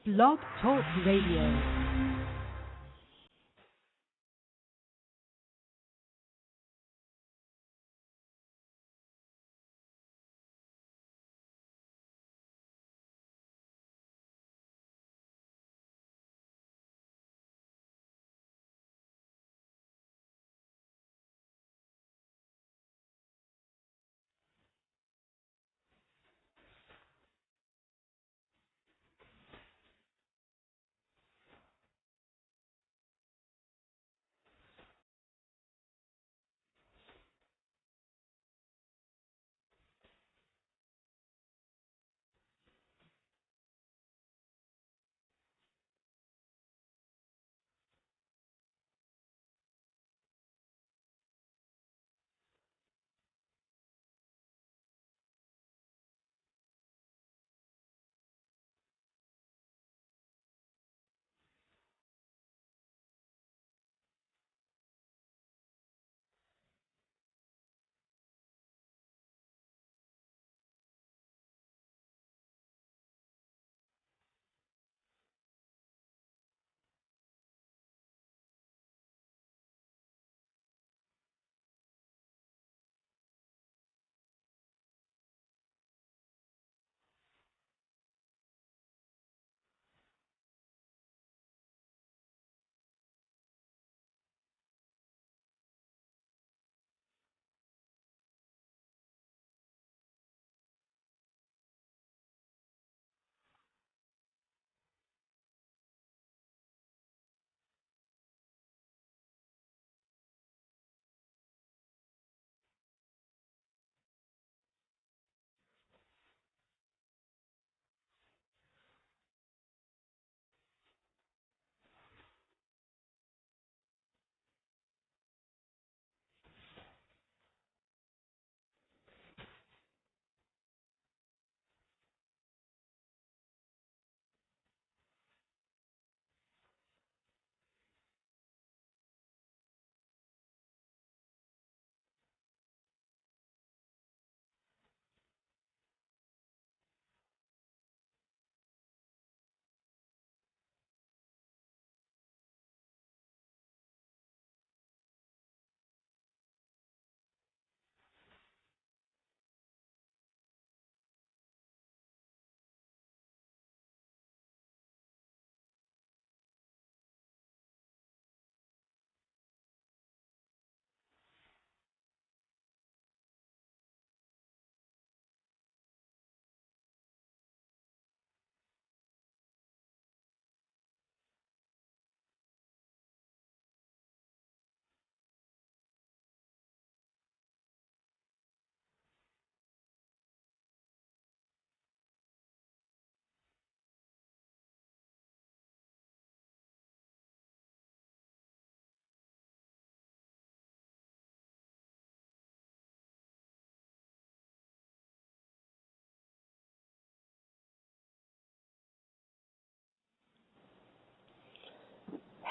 Blog Talk Radio.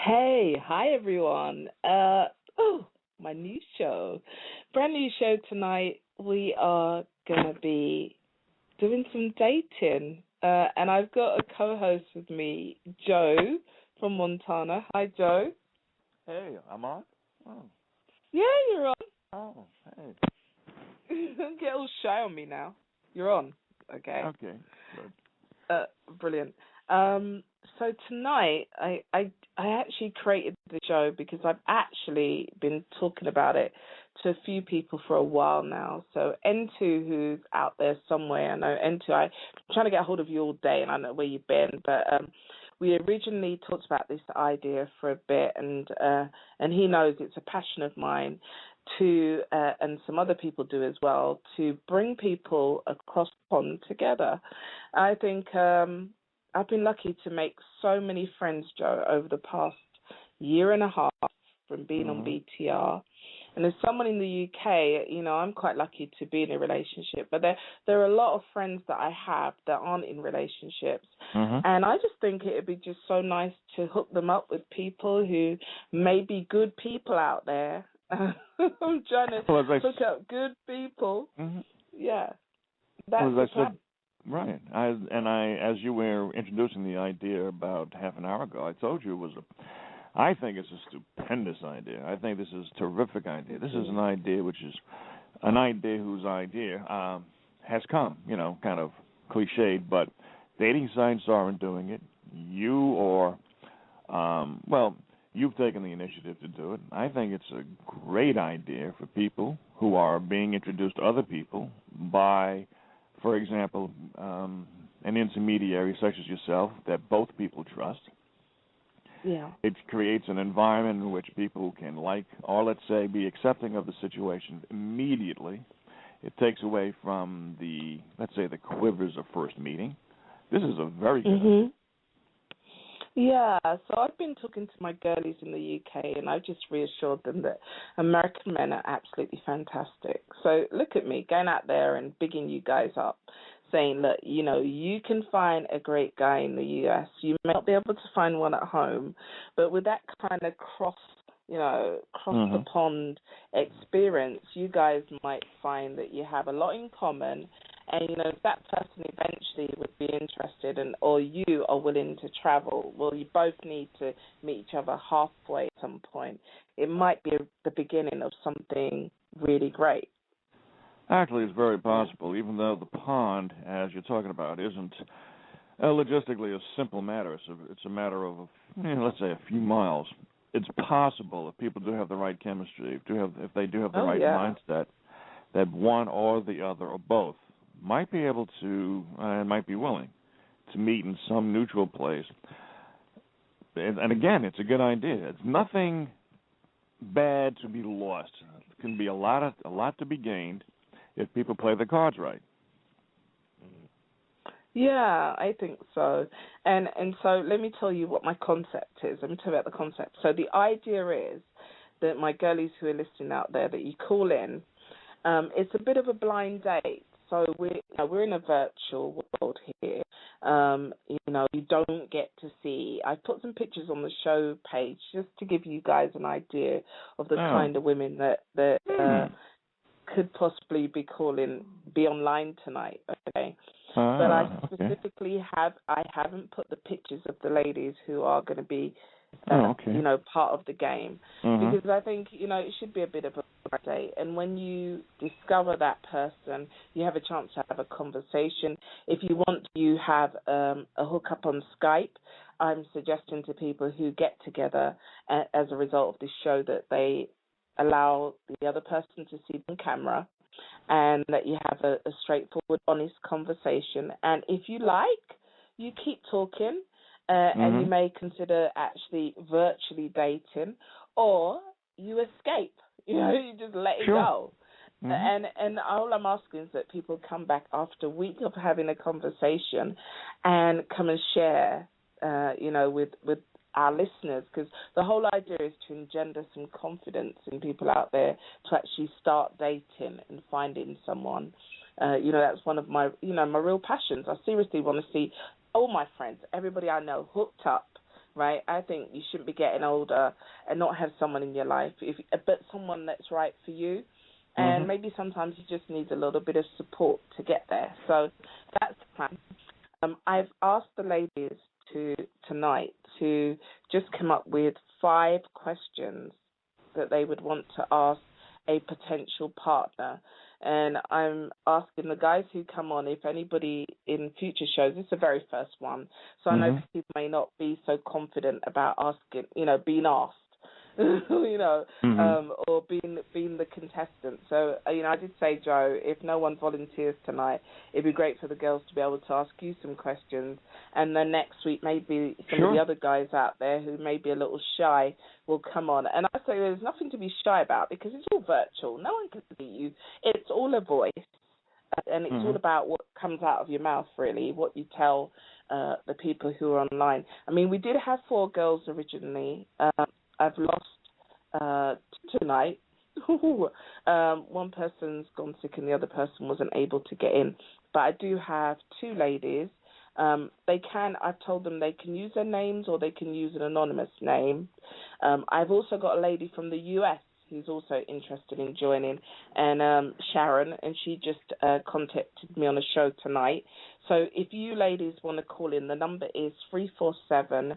Hey, hi everyone. My new show. Brand new show tonight. We are going to be doing some dating. And I've got a co-host with me, Joe from Montana. Hi, Joe. Hey, I'm on? Oh. Yeah, you're on. Oh, hey. Don't get all shy on me now. You're on. Okay. Okay, good. Brilliant. So tonight, I actually created the show because I've actually been talking about it to a few people for a while now. So N2, who's out there somewhere, I know N2, I'm trying to get a hold of you all day, and I know where you've been, but we originally talked about this idea for a bit, and he knows it's a passion of mine to, and some other people do as well, to bring people across the pond together. I think I've been lucky to make so many friends, Joe, over the past year and a half from being on BTR. And as someone in the UK, you know, I'm quite lucky to be in a relationship. But there are a lot of friends that I have that aren't in relationships. And I just think it would be just so nice to hook them up with people who may be good people out there. I'm trying to hook up good people. Yeah. That's the plan. Right. As you were introducing the idea about half an hour ago, I told you I think it's a stupendous idea. I think this is a terrific idea. This is an idea which is an idea whose idea has come, kind of cliched, but dating sites aren't doing it. You've taken the initiative to do it. I think it's a great idea for people who are being introduced to other people by, for example, an intermediary such as yourself that both people trust. Yeah. It creates an environment in which people can like, or let's say, be accepting of the situation immediately. It takes away from the quivers of first meeting. This is a very good idea. Yeah, so I've been talking to my girlies in the UK, and I've just reassured them that American men are absolutely fantastic. So look at me, going out there and bigging you guys up, saying, look, you can find a great guy in the US. You may not be able to find one at home, but with that kind of cross the pond experience, you guys might find that you have a lot in common. And, if that person eventually would be interested or you are willing to travel, well, you both need to meet each other halfway at some point. It might be the beginning of something really great. Actually, it's very possible, even though the pond, as you're talking about, isn't logistically a simple matter. It's a matter of, let's say, a few miles. It's possible if people do have the right chemistry, if they do have the right mindset, that one or the other or both might be able to and might be willing to meet in some neutral place. And again, it's a good idea. It's nothing bad to be lost. It can be a lot to be gained if people play the cards right. Yeah, I think so. And so let me tell you what my concept is. Let me tell you about the concept. So the idea is that my girlies who are listening out there, that you call in, it's a bit of a blind date. So we're in a virtual world here. You don't get to see. I put some pictures on the show page just to give you guys an idea of the kind of women that could possibly be online tonight. Okay. But I specifically haven't put the pictures of the ladies who are going to be, part of the game, because I think it should be a bit of a date. And when you discover that person, you have a chance to have a conversation. If you want, you have a hookup on Skype. I'm suggesting to people who get together as a result of this show that they allow the other person to see on camera, and that you have a straightforward, honest conversation. And if you like, you keep talking, and you may consider actually virtually dating, or you escape. You just let it go. And all I'm asking is that people come back after a week of having a conversation and come and share, with our listeners, because the whole idea is to engender some confidence in people out there to actually start dating and finding someone. That's one of my, my real passions. I seriously want to see all my friends, everybody I know, hooked up, right? I think you shouldn't be getting older and not have someone in your life, but someone that's right for you. And maybe sometimes you just need a little bit of support to get there. So that's the plan. I've asked the ladies tonight to just come up with 5 questions that they would want to ask a potential partner. And I'm asking the guys who come on, if anybody in future shows, this is the very first one, so I know people may not be so confident about asking, being asked, or being the contestant. So, I did say, Joe, if no one volunteers tonight, it'd be great for the girls to be able to ask you some questions. And then next week, maybe some of the other guys out there who may be a little shy will come on. And I say there's nothing to be shy about because it's all virtual. No one can see you. It's all a voice. And it's all about what comes out of your mouth, really, what you tell the people who are online. I mean, we did have 4 girls originally. I've lost 2 tonight. One person's gone sick and the other person wasn't able to get in. But I do have 2 ladies. I've told them they can use their names or they can use an anonymous name. I've also got a lady from the US who's also interested in joining, and Sharon, and she just contacted me on a show tonight. So if you ladies want to call in, the number is 347-945-7556.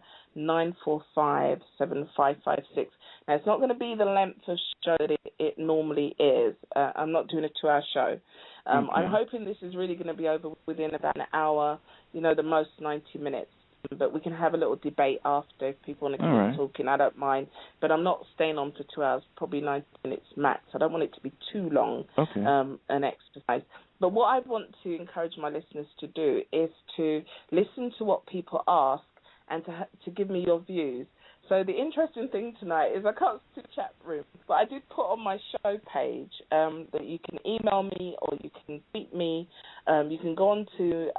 Now, it's not going to be the length of show that it normally is. I'm not doing a 2-hour show. I'm hoping this is really going to be over within about an hour, the most 90 minutes. But we can have a little debate after if people want to keep talking. I don't mind. But I'm not staying on for 2 hours, probably 90 minutes max. I don't want it to be too long, an exercise. But what I want to encourage my listeners to do is to listen to what people ask and to give me your views. So the interesting thing tonight is I can't see the chat room, but I did put on my show page that you can email me or you can tweet me. You can go on to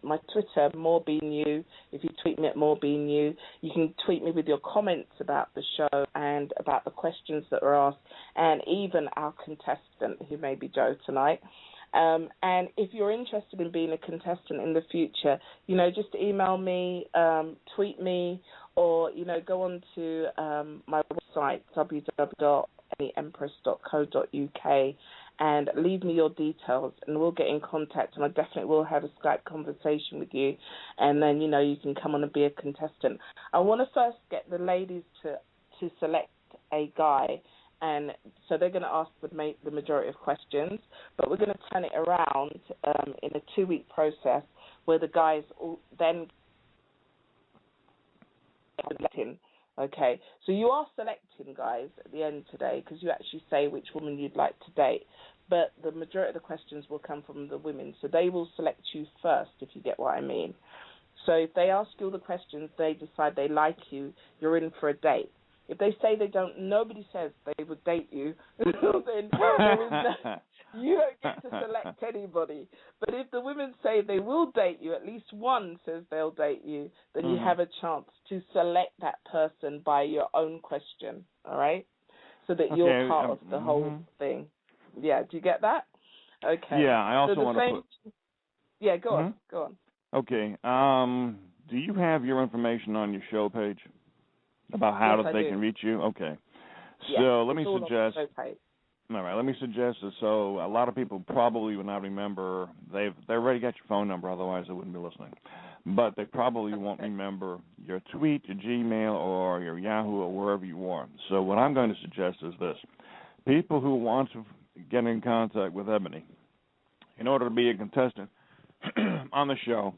my Twitter, morebeanyou. If you tweet me at morebeanyou, you can tweet me with your comments about the show and about the questions that were asked, and even our contestant, who may be Joe tonight. And if you're interested in being a contestant in the future, just email me, tweet me, or, go on to my website, www.ebonyempress.co.uk, and leave me your details, and we'll get in contact, and I definitely will have a Skype conversation with you, and then, you can come on and be a contestant. I want to first get the ladies to select a guy, and so they're going to ask the majority of questions, but we're going to turn it around in a 2-week process where the guys then selecting. Okay, so you are selecting guys at the end today because you actually say which woman you'd like to date, but the majority of the questions will come from the women, so they will select you first, if you get what I mean. So if they ask you all the questions, they decide they like you, you're in for a date. If they say they don't, nobody says they would date you, then you don't get to select anybody. But if the women say they will date you, at least one says they'll date you, then you have a chance to select that person by your own question, all right? So that you're part of the whole thing. Yeah, do you get that? Okay. Yeah, I also want to put... Yeah, go on. Okay. Do you have your information on your show page? About how they can reach you? Okay. So let me suggest. All right, let me suggest this. So a lot of people probably would not remember. They already got your phone number, otherwise they wouldn't be listening. But they probably won't remember your tweet, your Gmail, or your Yahoo, or wherever you are. So what I'm going to suggest is this. People who want to get in contact with Ebony in order to be a contestant on the show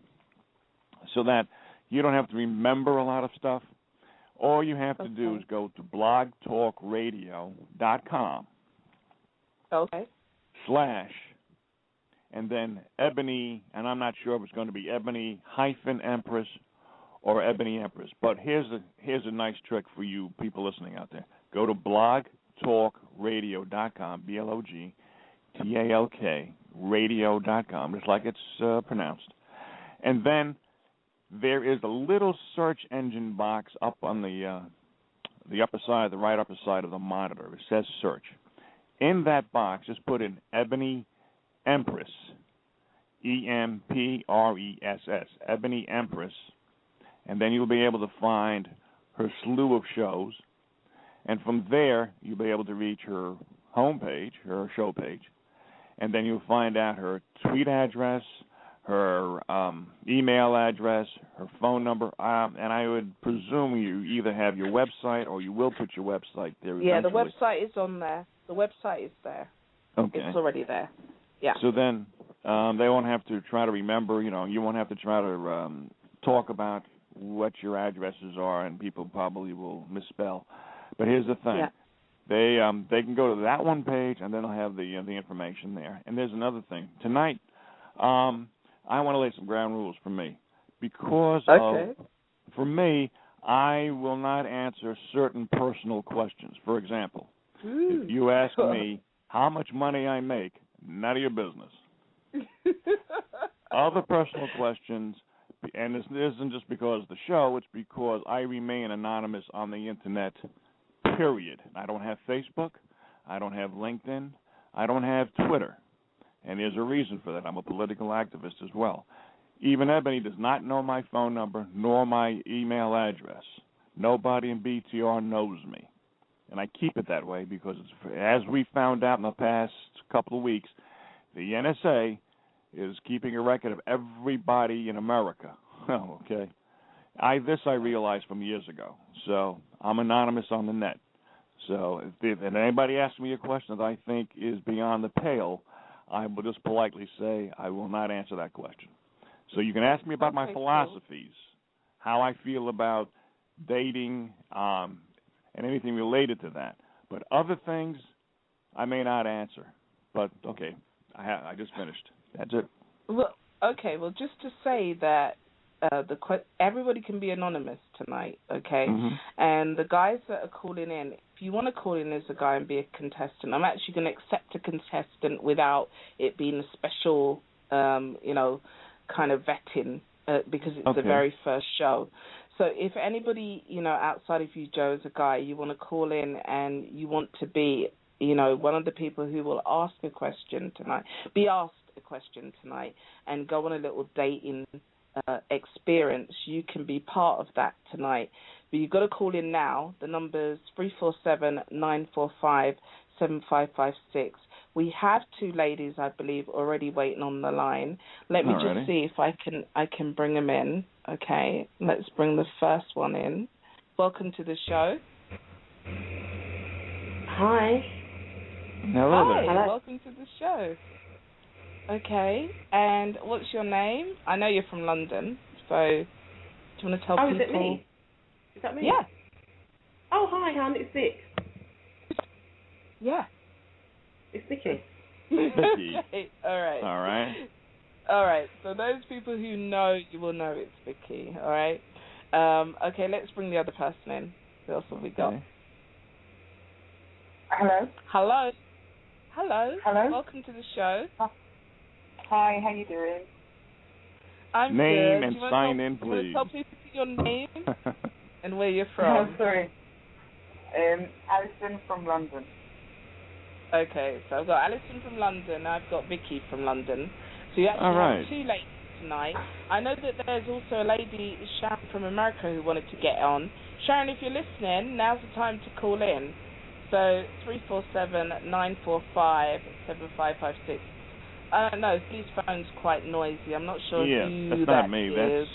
so that you don't have to remember a lot of stuff, all you have to do is go to blogtalkradio.com / and then Ebony, and I'm not sure if it's going to be Ebony-Empress or Ebony Empress, but here's a nice trick for you people listening out there. Go to blogtalkradio.com, BLOGTALK, radio.com, just like it's pronounced, and then there is a little search engine box up on the upper side, the right upper side of the monitor. It says search. In that box, just put in Ebony Empress, EMPRESS, Ebony Empress, and then you'll be able to find her slew of shows. And from there, you'll be able to reach her homepage, her show page, and then you'll find out her tweet address, her email address, her phone number, and I would presume you either have your website or you will put your website there. Yeah, the website is on there. The website is there. Okay. It's already there. Yeah. So then they won't have to try to remember, you won't have to try to talk about what your addresses are, and people probably will misspell. But here's the thing. Yeah. They can go to that one page, and then they'll have the information there. And there's another thing. Tonight, I want to lay some ground rules for me. Because for me, I will not answer certain personal questions. For example, if you ask me how much money I make, none of your business. Other personal questions, and this isn't just because of the show, it's because I remain anonymous on the Internet, period. I don't have Facebook. I don't have LinkedIn. I don't have Twitter. And there's a reason for that. I'm a political activist as well. Even Ebony does not know my phone number nor my email address. Nobody in BTR knows me. and I keep it that way because, as we found out in the past couple of weeks, the NSA is keeping a record of everybody in America. Okay. I realized from years ago. So I'm anonymous on the net. So if anybody asks me a question that I think is beyond the pale, I will just politely say I will not answer that question. So you can ask me about my philosophies, how I feel about dating, and anything related to that. But other things I may not answer. But, okay, I just finished. That's it. Well, okay, well, just to say that everybody can be anonymous tonight, okay? Mm-hmm. And the guys that are calling in, if you want to call in as a guy and be a contestant, I'm actually going to accept a contestant without it being a special, kind of vetting because it's the very first show. So if anybody, outside of you, Joe, as a guy, you want to call in and you want to be, one of the people who will ask a question tonight, be asked a question tonight and go on a little dating experience, you can be part of that tonight. But you've got to call in now. The number's 347-945-7556. We have two ladies, I believe, already waiting on the line. Let me just see if I can bring them in. Okay, let's bring the first one in. Welcome to the show. Hi. Hello there. Hi, welcome to the show. Okay, and what's your name? I know you're from London, so do you want to tell people? Is it me? Is that me? Yeah. Oh, hi, hon, it's Vic. Yeah. It's Vicky. Vicky. Okay. All right. So those people who know, you will know it's Vicky. All right. Okay. Let's bring the other person in. Who else have we got? Okay. Hello. Welcome to the show. Hi. How you doing? I'm name good. and sign in, please. Do you want to tell people your name and where you're from? Oh, sorry. Alison from London. Okay, so I've got Alison from London, I've got Vicky from London. So you actually have two ladies tonight. I know that there's also a lady, Sharon from America, who wanted to get on. Sharon, if you're listening, now's the time to call in. So 347-945-7556. I don't know, these phones quite noisy. I'm not sure who that's that not me. is.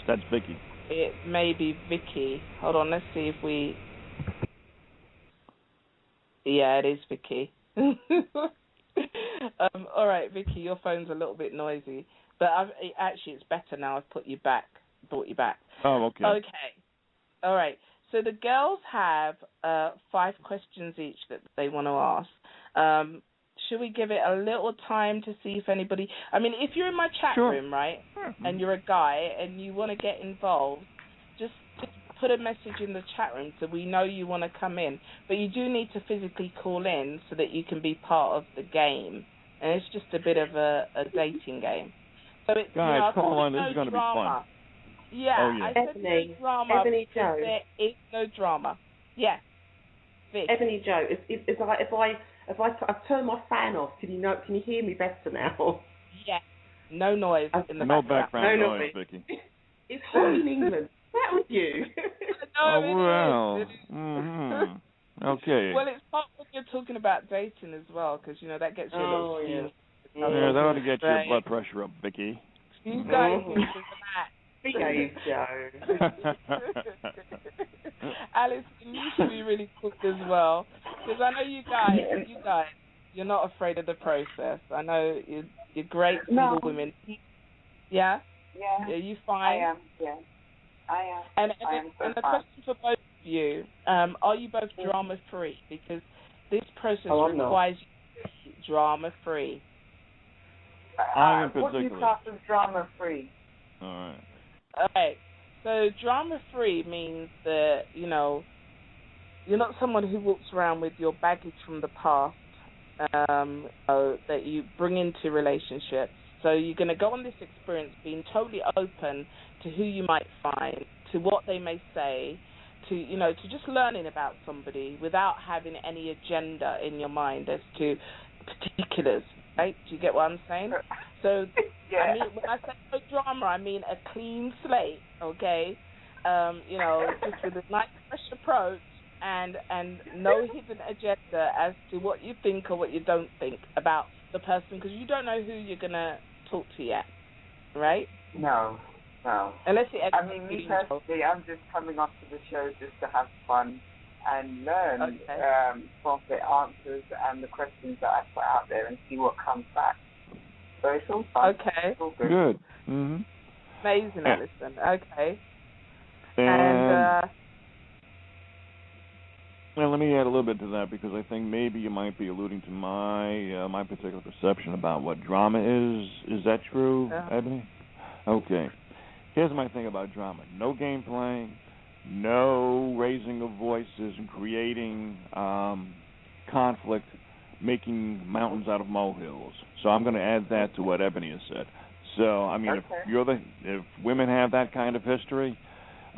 That's Vicky. It may be Vicky. Hold on, let's see if we... Yeah, it is Vicky. All right, Vicky, your phone's a little bit noisy, but actually it's better now. I've brought you back. Oh, okay. Okay. All right. So the girls have 5 questions each that they want to ask. Should we give it a little time to see if anybody... I mean, if you're in my chat room, right, and you're a guy and you want to get involved, just put a message in the chat room so we know you want to come in. But you do need to physically call in so that you can be part of the game. And it's just a bit of a dating game. So it's, guys, call on. This is going to be fun. Yeah, I said no drama. Ebony Joe. There is no drama. Yeah. Vic. Ebony Joe. It's like if I turn my fan off, can you hear me better now? Yeah. No noise in the background. No background noise, Vicky. It's hot in England. That was you. Mm-hmm. Okay. Well, it's not when you're talking about dating as well, because, that gets you a little... Yeah, that ought to get your blood pressure up, Vicky. You guys can do that. Behave, Joe. Alice, you should be really cool as well, because I know you guys, you're not afraid of the process. I know you're great single women. Yeah? Yeah. Are you fine? I am, yeah. I am. And so a question for both of you, are you both drama-free? Because this process requires you to be drama-free. I am particular. What do you class as drama-free? All right. Okay. So drama-free means that, you're not someone who walks around with your baggage from the past that you bring into relationships. So you're going to go on this experience being totally open to who you might find, to what they may say, to just learning about somebody without having any agenda in your mind as to particulars, right? Do you get what I'm saying? So, yeah. I mean, when I say no drama, I mean a clean slate, okay? Just with a nice, fresh approach, and no hidden agenda as to what you think or what you don't think about the person, because you don't know who you're gonna talk to yet, right? No. Unless you me personally, I'm just coming onto the show just to have fun and learn from the answers and the questions that I put out there and see what comes back. So it's all fun. Okay. It's all good. Good. Mm-hmm. Amazing, Alison. Okay. And well, let me add a little bit to that, because I think maybe you might be alluding to my particular perception about what drama is. Is that true, Ebony? Okay. Here's my thing about drama. No game playing, no raising of voices and creating conflict, making mountains out of molehills. So I'm going to add that to what Ebony has said. So, I mean, if women have that kind of history,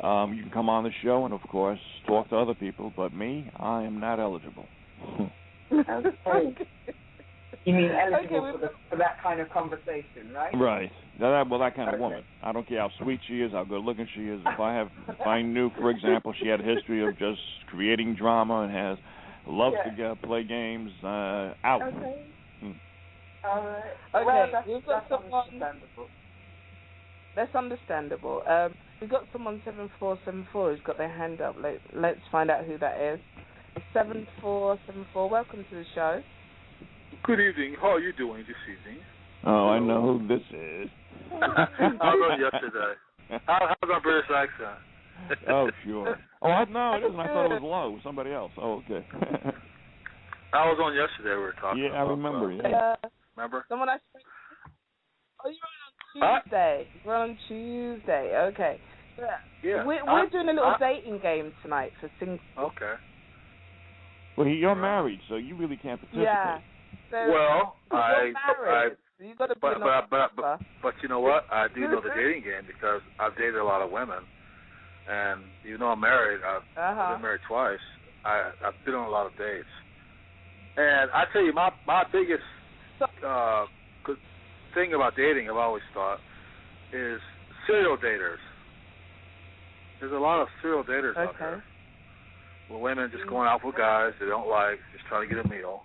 you can come on the show and, of course, talk to other people. But me, I am not eligible. Okay. You mean eligible for that kind of conversation, right? Right. That kind of woman. I don't care how sweet she is, how good looking she is. If I knew, for example, she had a history of just creating drama and loves to play games, out. Okay. All right. Okay. Well, that's understandable. That's understandable. We've got someone 7474 who's got their hand up. Let's find out who that is. 7474. Welcome to the show. Good evening. How are you doing this evening? Oh, I know who this is. I was on yesterday. How's my British accent? Oh, sure. Oh, no, it isn't. I thought it was low. It was somebody else. Oh, okay. I was on yesterday. We were talking. Yeah, I remember. Yeah. Remember? Someone I spoke to. Oh, you were on Tuesday. We're on Tuesday. Okay. Yeah. We're doing a little dating game tonight for singles. Okay. Well, you're married, so you really can't participate. Yeah. So well, you got to be but you know what? I do know the dating game because I've dated a lot of women, and even though I'm married, I've been married twice. I've been on a lot of dates, and I tell you, my biggest good thing about dating, I've always thought, is serial daters. There's a lot of serial daters out there. Well, women just going out with guys they don't like, just trying to get a meal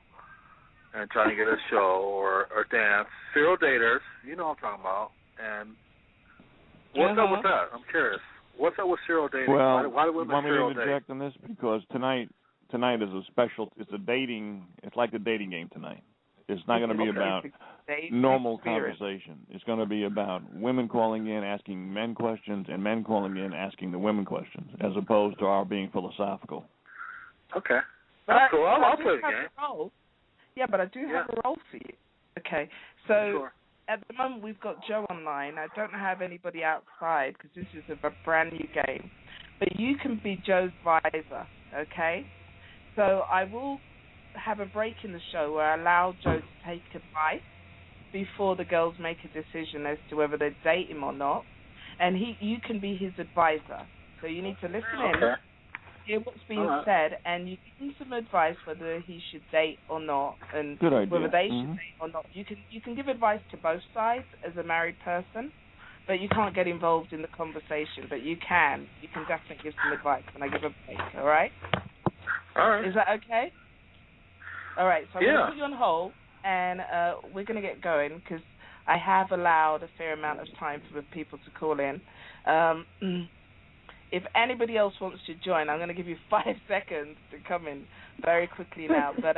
and trying to get a show or dance. Serial daters, you know what I'm talking about. And what's up with that? I'm curious. What's up with serial dating? Well, why do women serial date? Want me to interject on this? Because tonight is a special. It's like the dating game tonight. It's not going to be about normal conversation. It's going to be about women calling in, asking men questions, and men calling in, asking the women questions, as opposed to our being philosophical. Okay. That's cool. I'll play the game. Yeah, but I do have a role for you. Okay. So at the moment we've got Joe online. I don't have anybody outside because this is a brand new game. But you can be Joe's visor, okay? So I will have a break in the show where I allow Joe to take advice before the girls make a decision as to whether they date him or not. And you can be his advisor. So you need to listen in, hear what's being said, and you give him some advice whether he should date or not, and whether they should date or not. You can give advice to both sides as a married person, but you can't get involved in the conversation. But you can definitely give some advice when I give a break. All right? All right. Is that okay? All right. So I'm going to put you on hold, and we're going to get going because I have allowed a fair amount of time for people to call in. If anybody else wants to join, I'm going to give you 5 seconds to come in very quickly now. But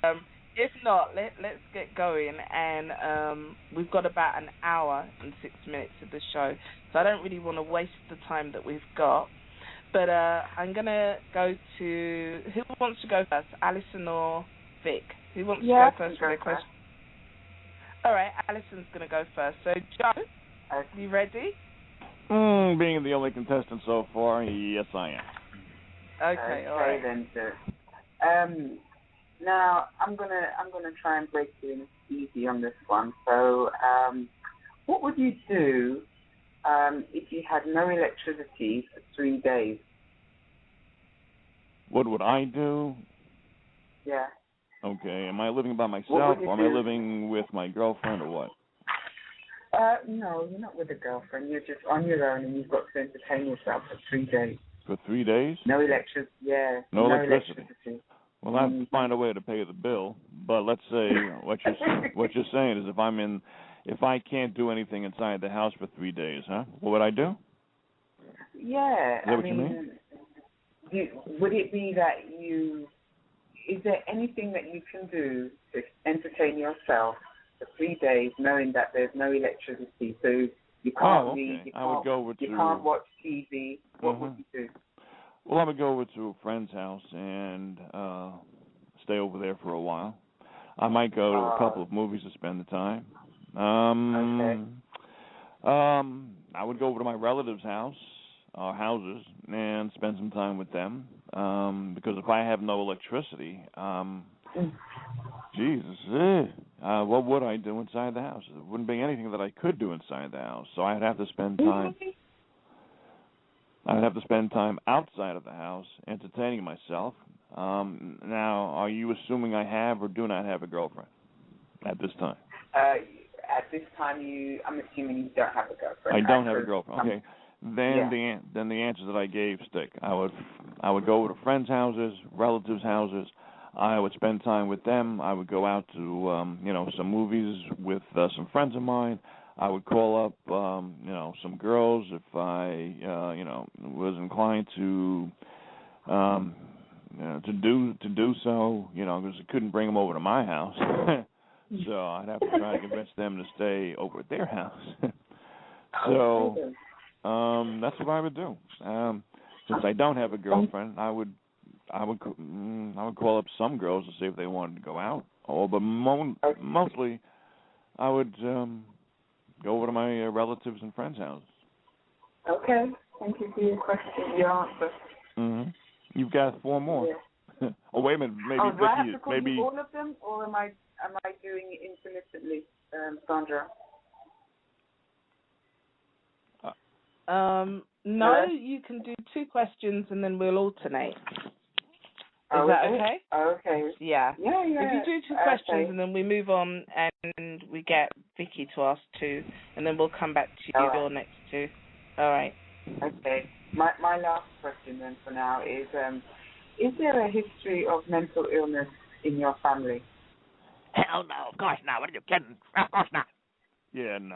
if not, let's get going. And we've got about an hour and 6 minutes of the show, so I don't really want to waste the time that we've got. But I'm going to go to, who wants to go first, Alison or Vic? Who wants to go first for their question? All right, Alison's going to go first. So, Joe, are you ready? Being the only contestant so far, yes, I am. Okay, all right. Then, sir. Now I'm gonna try and break you in easy on this one. So, what would you do if you had no electricity for 3 days? What would I do? Yeah. Okay. Am I living by myself, or am I living with my girlfriend, or what? No, you're not with a girlfriend. You're just on your own, and you've got to entertain yourself for 3 days. For 3 days? No electricity. Yeah. No electricity. Well, I have to find a way to pay the bill. But let's say what you're saying is if I can't do anything inside the house for 3 days, huh? What would I do? Yeah. Is that what you mean? Would it be that is there anything that you can do to entertain yourself for 3 days knowing that there's no electricity? So you can't read, you can't watch TV. What would you do? Well, I would go over to a friend's house and stay over there for a while. I might go to a couple of movies to spend the time. I would go over to my relatives' houses and spend some time with them. Because if I have no electricity, what would I do inside the house? There wouldn't be anything that I could do inside the house. So I'd have to spend time. I'd have to spend time outside of the house entertaining myself. Now, are you assuming I have or do not have a girlfriend at this time? At this time, I'm assuming you don't have a girlfriend. I don't have a girlfriend. Okay. Then the answers that I gave stick. I would go over to friends' houses, relatives' houses. I would spend time with them. I would go out to some movies with some friends of mine. I would call up some girls if I was inclined to do so. Because I couldn't bring them over to my house, so I'd have to try to convince them to stay over at their house. So. That's what I would do. Since I don't have a girlfriend, I would call up some girls to see if they wanted to go out. But mostly, I would go over to my relatives and friends' houses. Okay. Thank you for your question, your answer. Mm-hmm. You've got 4 more. Yeah. Oh, wait a minute. Maybe do Vicky, I have to call you all of them, or am I doing it intermittently, Sandra? No, you can do 2 questions and then we'll alternate. Is that okay? Okay. Yeah. Yeah. If you do 2 questions and then we move on and we get Vicky to ask 2, and then we'll come back to you your next 2. All right. Okay. My last question then for now is there a history of mental illness in your family? Hell no, of course not. What are you kidding? Of course not. Yeah, no.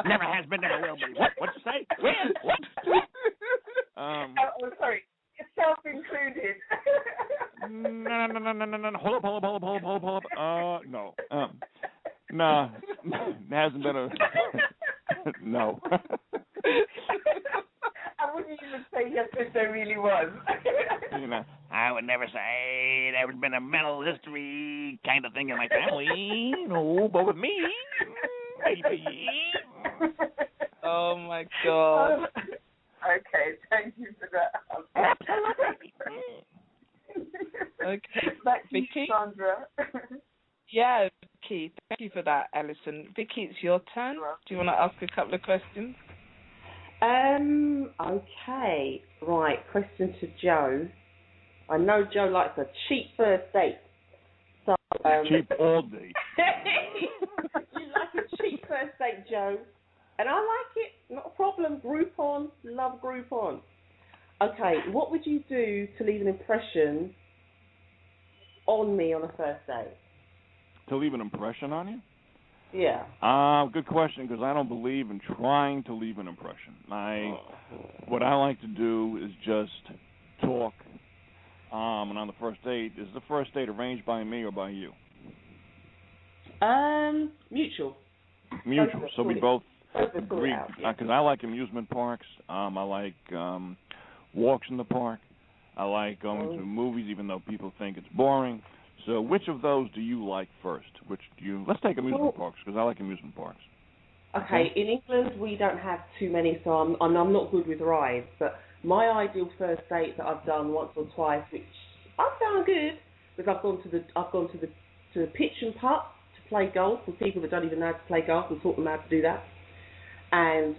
Never has been, never will be. What'd you say? When? What? Sorry. Yourself included. No. Hold up. No. No. It hasn't been a... No. I wouldn't even say yes if there really was. I would never say there's been a mental history kind of thing in my family. No, but with me, maybe. Oh, my God. Okay, thank you for that. Absolutely. Okay. Back to Vicky? you, Sandra. Yeah, Vicky. Thank you for that, Alison. Vicky, it's your turn. Do you want to ask a couple of questions? Okay. Right, question to Joe. I know Joe likes a cheap first date. So, cheap all day. You like a cheap first date, Joe. And I like it, not a problem. Groupon, love Groupon. Okay, what would you do to leave an impression on me on a first date? To leave an impression on you? Yeah. Good question, because I don't believe in trying to leave an impression. What I like to do is just talk. And on the first date, is the first date arranged by me or by you? Mutual. Mutual. So we both agree. Yeah. Because I like amusement parks. I like walks in the park. I like going to movies, even though people think it's boring. So which of those do you like first? Let's take amusement parks, because I like amusement parks. Okay, in England we don't have too many, so I'm not good with rides. But my ideal first date that I've done once or twice, which I found good, because I've gone to the pitch and putt to play golf with people that don't even know how to play golf and taught them how to do that, and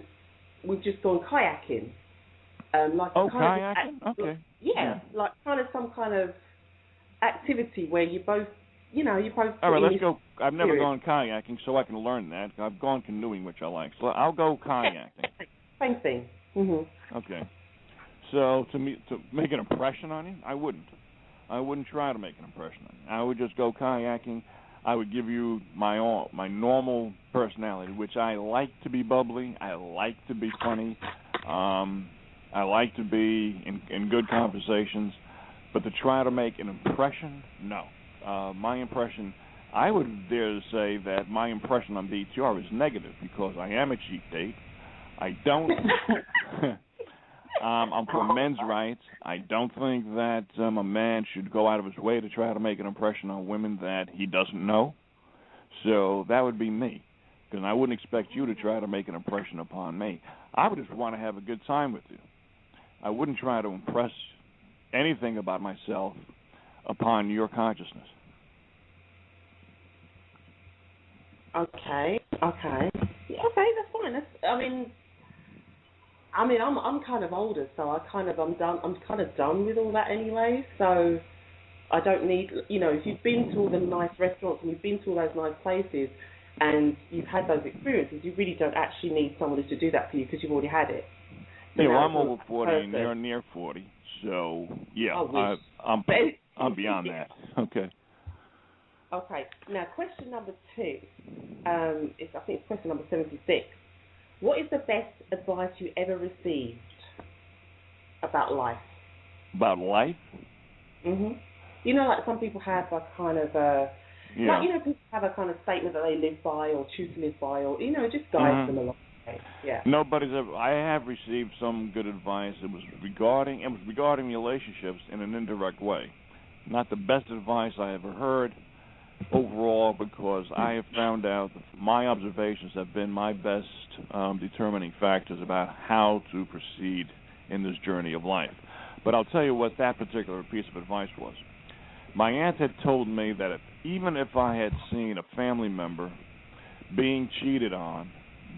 we've just gone kayaking. Kayaking? Okay. Yeah, like kind of some kind of activity where you both. All right, let's go. I've never gone kayaking, so I can learn that. I've gone canoeing, which I like. So I'll go kayaking. Same thing. Mhm. Okay. So to make an impression on you, I wouldn't. I wouldn't try to make an impression on you. I would just go kayaking. I would give you my normal personality, which I like to be bubbly. I like to be funny. I like to be in good conversations. But to try to make an impression, no. My impression, I would dare to say that my impression on BTR is negative because I am a cheap date. I don't. I'm for men's rights. I don't think that a man should go out of his way to try to make an impression on women that he doesn't know. So that would be me, because I wouldn't expect you to try to make an impression upon me. I would just want to have a good time with you. I wouldn't try to impress anything about myself upon your consciousness. Okay. Yeah, okay, that's fine. I'm kind of older, so I'm kind of done with all that anyway. So I don't need, if you've been to all the nice restaurants and you've been to all those nice places and you've had those experiences, you really don't actually need somebody to do that for you because you've already had it. So yeah, well, I'm over 40 and you're near 40, so yeah, I'm beyond that. Okay. Okay. Now, question number 2 I think it's question number 76. What is the best advice you ever received about life? About life? Mhm. Like some people have a kind of people have a kind of statement that they live by or choose to live by, or just guides them along the way. Yeah. I have received some good advice. It was regarding relationships in an indirect way. Not the best advice I ever heard overall, because I have found out that my observations have been my best determining factors about how to proceed in this journey of life. But I'll tell you what that particular piece of advice was. My aunt had told me that even if I had seen a family member being cheated on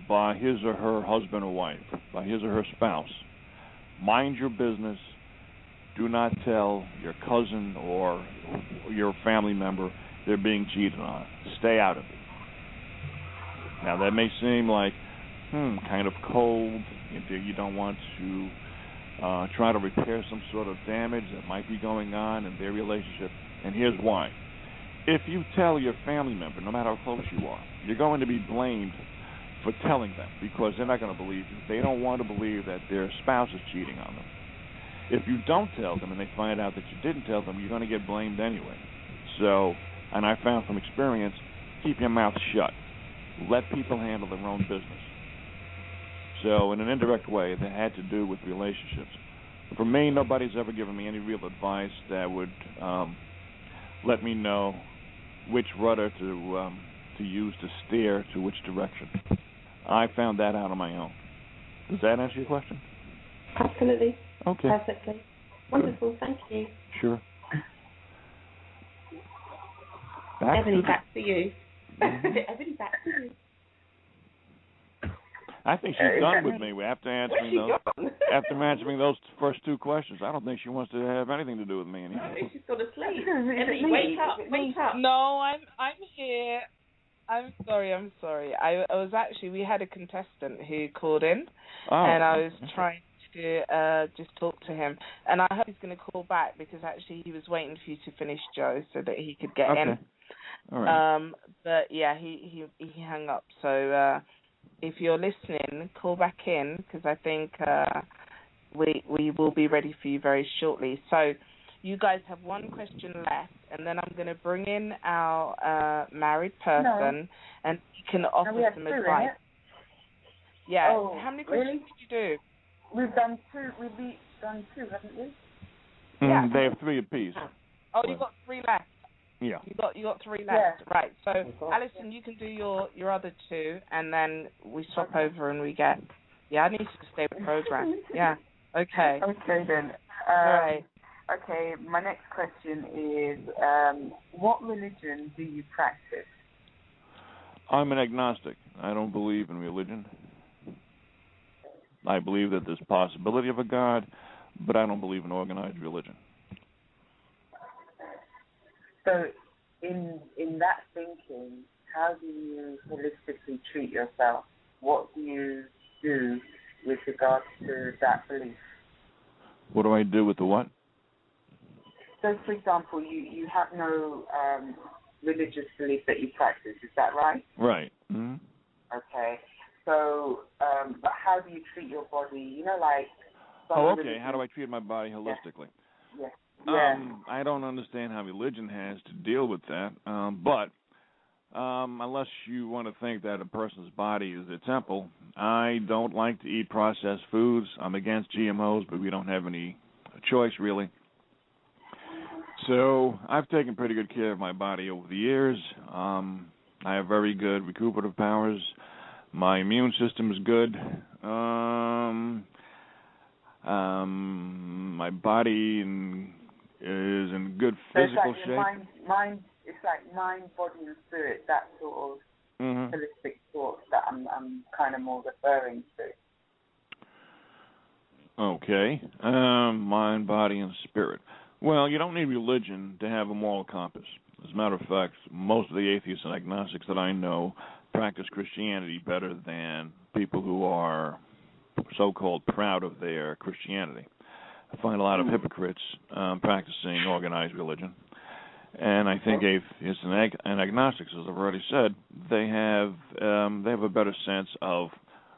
by his or her husband or wife, by his or her spouse, mind your business. Do not tell your cousin or your family member they're being cheated on. Stay out of it. Now, that may seem like, kind of cold. You don't want to try to repair some sort of damage that might be going on in their relationship. And here's why. If you tell your family member, no matter how close you are, you're going to be blamed for telling them, because they're not going to believe you. They don't want to believe that their spouse is cheating on them. If you don't tell them and they find out that you didn't tell them, you're going to get blamed anyway. So, and I found from experience, keep your mouth shut. Let people handle their own business. So in an indirect way, that had to do with relationships. For me, nobody's ever given me any real advice that would let me know which rudder to use to steer to which direction. I found that out on my own. Does that answer your question? Absolutely. Okay. Perfectly. Wonderful. Thank you. Sure. Ebony, back to you. Ebony, back to you. I think she's done with me. After answering those first 2 questions, I don't think she wants to have anything to do with me anymore. She's gone to sleep. Ebony, wake up. No, I'm here. I'm sorry. I was actually, we had a contestant who called in, and I was trying to just talk to him, and I hope he's going to call back, because actually he was waiting for you to finish, Joe, so that he could get in. All right. But yeah, he hung up. So if you're listening, call back in, because I think we will be ready for you very shortly. So you guys have one question left, and then I'm going to bring in our married person, and he can offer some advice. Yeah. Oh, how many questions did you do? We've done 2. We've done 2, haven't we? Yeah. They have 3 apiece. Oh, you've got 3 left. Yeah. You got 3 left. Yeah. Right. So, Alison, you can do your other 2, and then we swap over and we get. Yeah, I need you to stay with the program. Yeah. Okay. Okay then. All right. Okay. My next question is, what religion do you practice? I'm an agnostic. I don't believe in religion. I believe that there's possibility of a God, but I don't believe in organized religion. So, in that thinking, how do you holistically treat yourself? What do you do with regards to that belief? What do I do with the what? So, for example, you have no religious belief that you practice. Is that right? Right. Mm-hmm. Okay. So, but how do you treat your body? You know, like. Oh, okay. How do I treat my body holistically? Yeah. I don't understand how religion has to deal with that, but unless you want to think that a person's body is a temple, I don't like to eat processed foods. I'm against GMOs, but we don't have any choice, really. So I've taken pretty good care of my body over the years. I have very good recuperative powers. My immune system is good. My body is in good physical shape. It's like mind, body, and spirit. That sort of holistic thought that I'm kind of more referring to. Okay, mind, body, and spirit. Well, you don't need religion to have a moral compass. As a matter of fact, most of the atheists and agnostics that I know practice Christianity better than people who are so-called proud of their Christianity. I find a lot of hypocrites practicing organized religion. And I think atheists and agnostics, as I've already said, they have a better sense of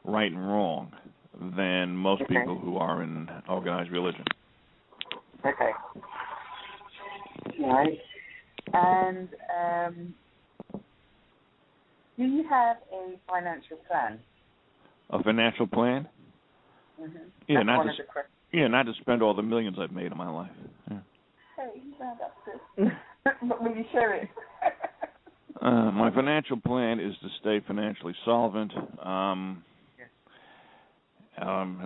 right and wrong than most people who are in organized religion. Okay. Right. And do you have a financial plan? A financial plan? Mm-hmm. Yeah, not to spend all the millions I've made in my life. Yeah. Hey, that's good. But will you share it? My financial plan is to stay financially solvent, and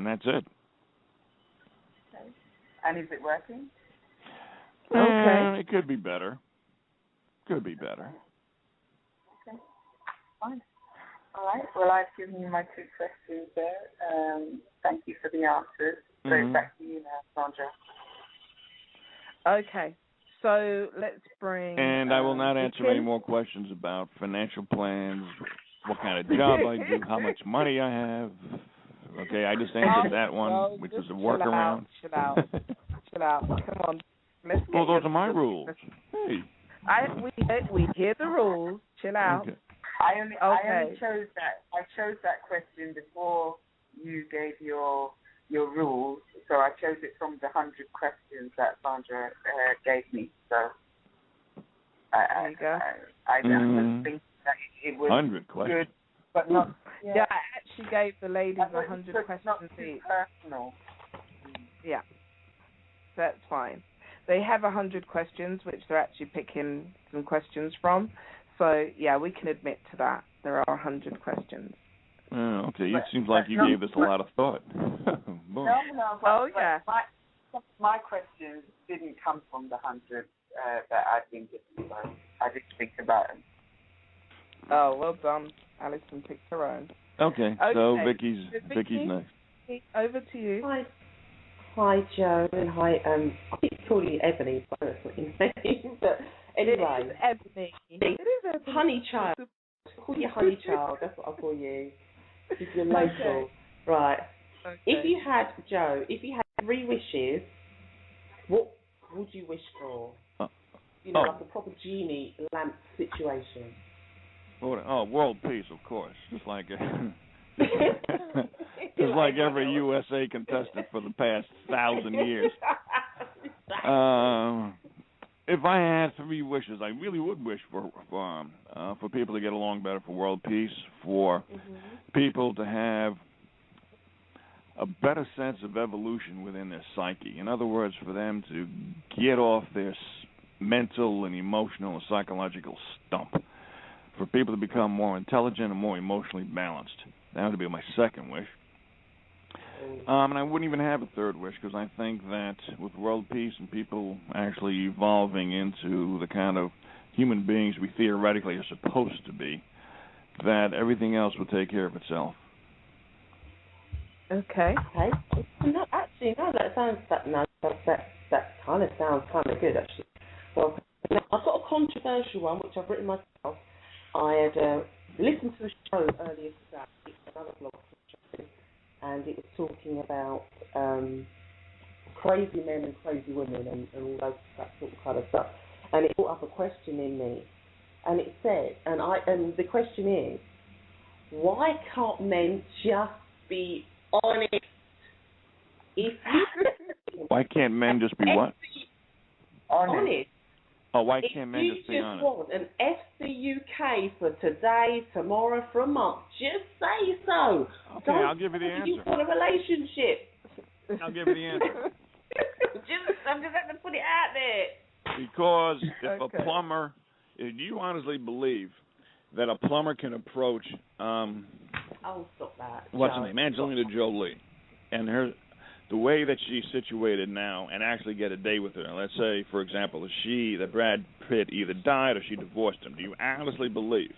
that's it. Okay. And is it working? Okay. It could be better. Okay. Fine. All right. Well, I've given you my 2 questions there. Thank you for the answers. So back to you now, Sandra. Okay. So let's bring... And I will not answer any more questions about financial plans, what kind of job I do, how much money I have. Okay, I just answered that one, which is a workaround. Chill out. Come on. Let's get those are my rules. Hey. We hear the rules. Chill out. Okay. I only chose that. I chose that question before you gave your rules, so I chose it from the 100 questions that Sandra gave me. So there you go. I just think that it was 100 questions. good, but not. Yeah, I actually gave the ladies 100 questions not too each. personal. Yeah, that's fine. They have 100 questions, which they're actually picking some questions from. So yeah, we can admit to that. There are 100 questions. Oh, okay. It seems like you gave this a lot of thought. No. Yeah. My questions didn't come from the 100 that I've been given. So I did think about them. Oh, well done. Alison picked her own. Okay. So Vicky's next. Over to you. Hi, Joe, and hi. I keep calling you Ebony, but that's not your name. But anyway, it is Ebony. Honey Child. I'll call you Honey Child. That's what I'll call you. Because you're local, right? Okay. If you had 3 wishes, what would you wish for? Like a proper genie lamp situation. World peace, of course. Just like every USA contestant for the past 1,000 years. If I had 3 wishes, I really would wish for people to get along better, for world peace, for people to have a better sense of evolution within their psyche. In other words, for them to get off their mental and emotional and psychological stump. For people to become more intelligent and more emotionally balanced. That would be my 2nd wish. And I wouldn't even have a 3rd wish, because I think that with world peace and people actually evolving into the kind of human beings we theoretically are supposed to be, that everything else will take care of itself. Okay. No, actually, no, that kind of sounds kind of good, actually. Well, I've got a controversial one, which I've written myself. I had listened to the show earlier today, another blog show, and it was talking about crazy men and crazy women and all that sort of kind of stuff. And it brought up a question in me, and it said, and the question is, why can't men just be honest? Why can't men just be what? Honest. Oh, why can't men just be honest? If you just want an FCUK for today, tomorrow, for a month, just say so. Okay, I'll give you the answer. You want a relationship. I'll give you the answer. I'm just having to put it out there. Because if a plumber, do you honestly believe that a plumber can approach, stop that. What's her name? Angelina Jolie, and the way that she's situated now, and actually get a date with her. Let's say, for example, that Brad Pitt either died or she divorced him. Do you honestly believe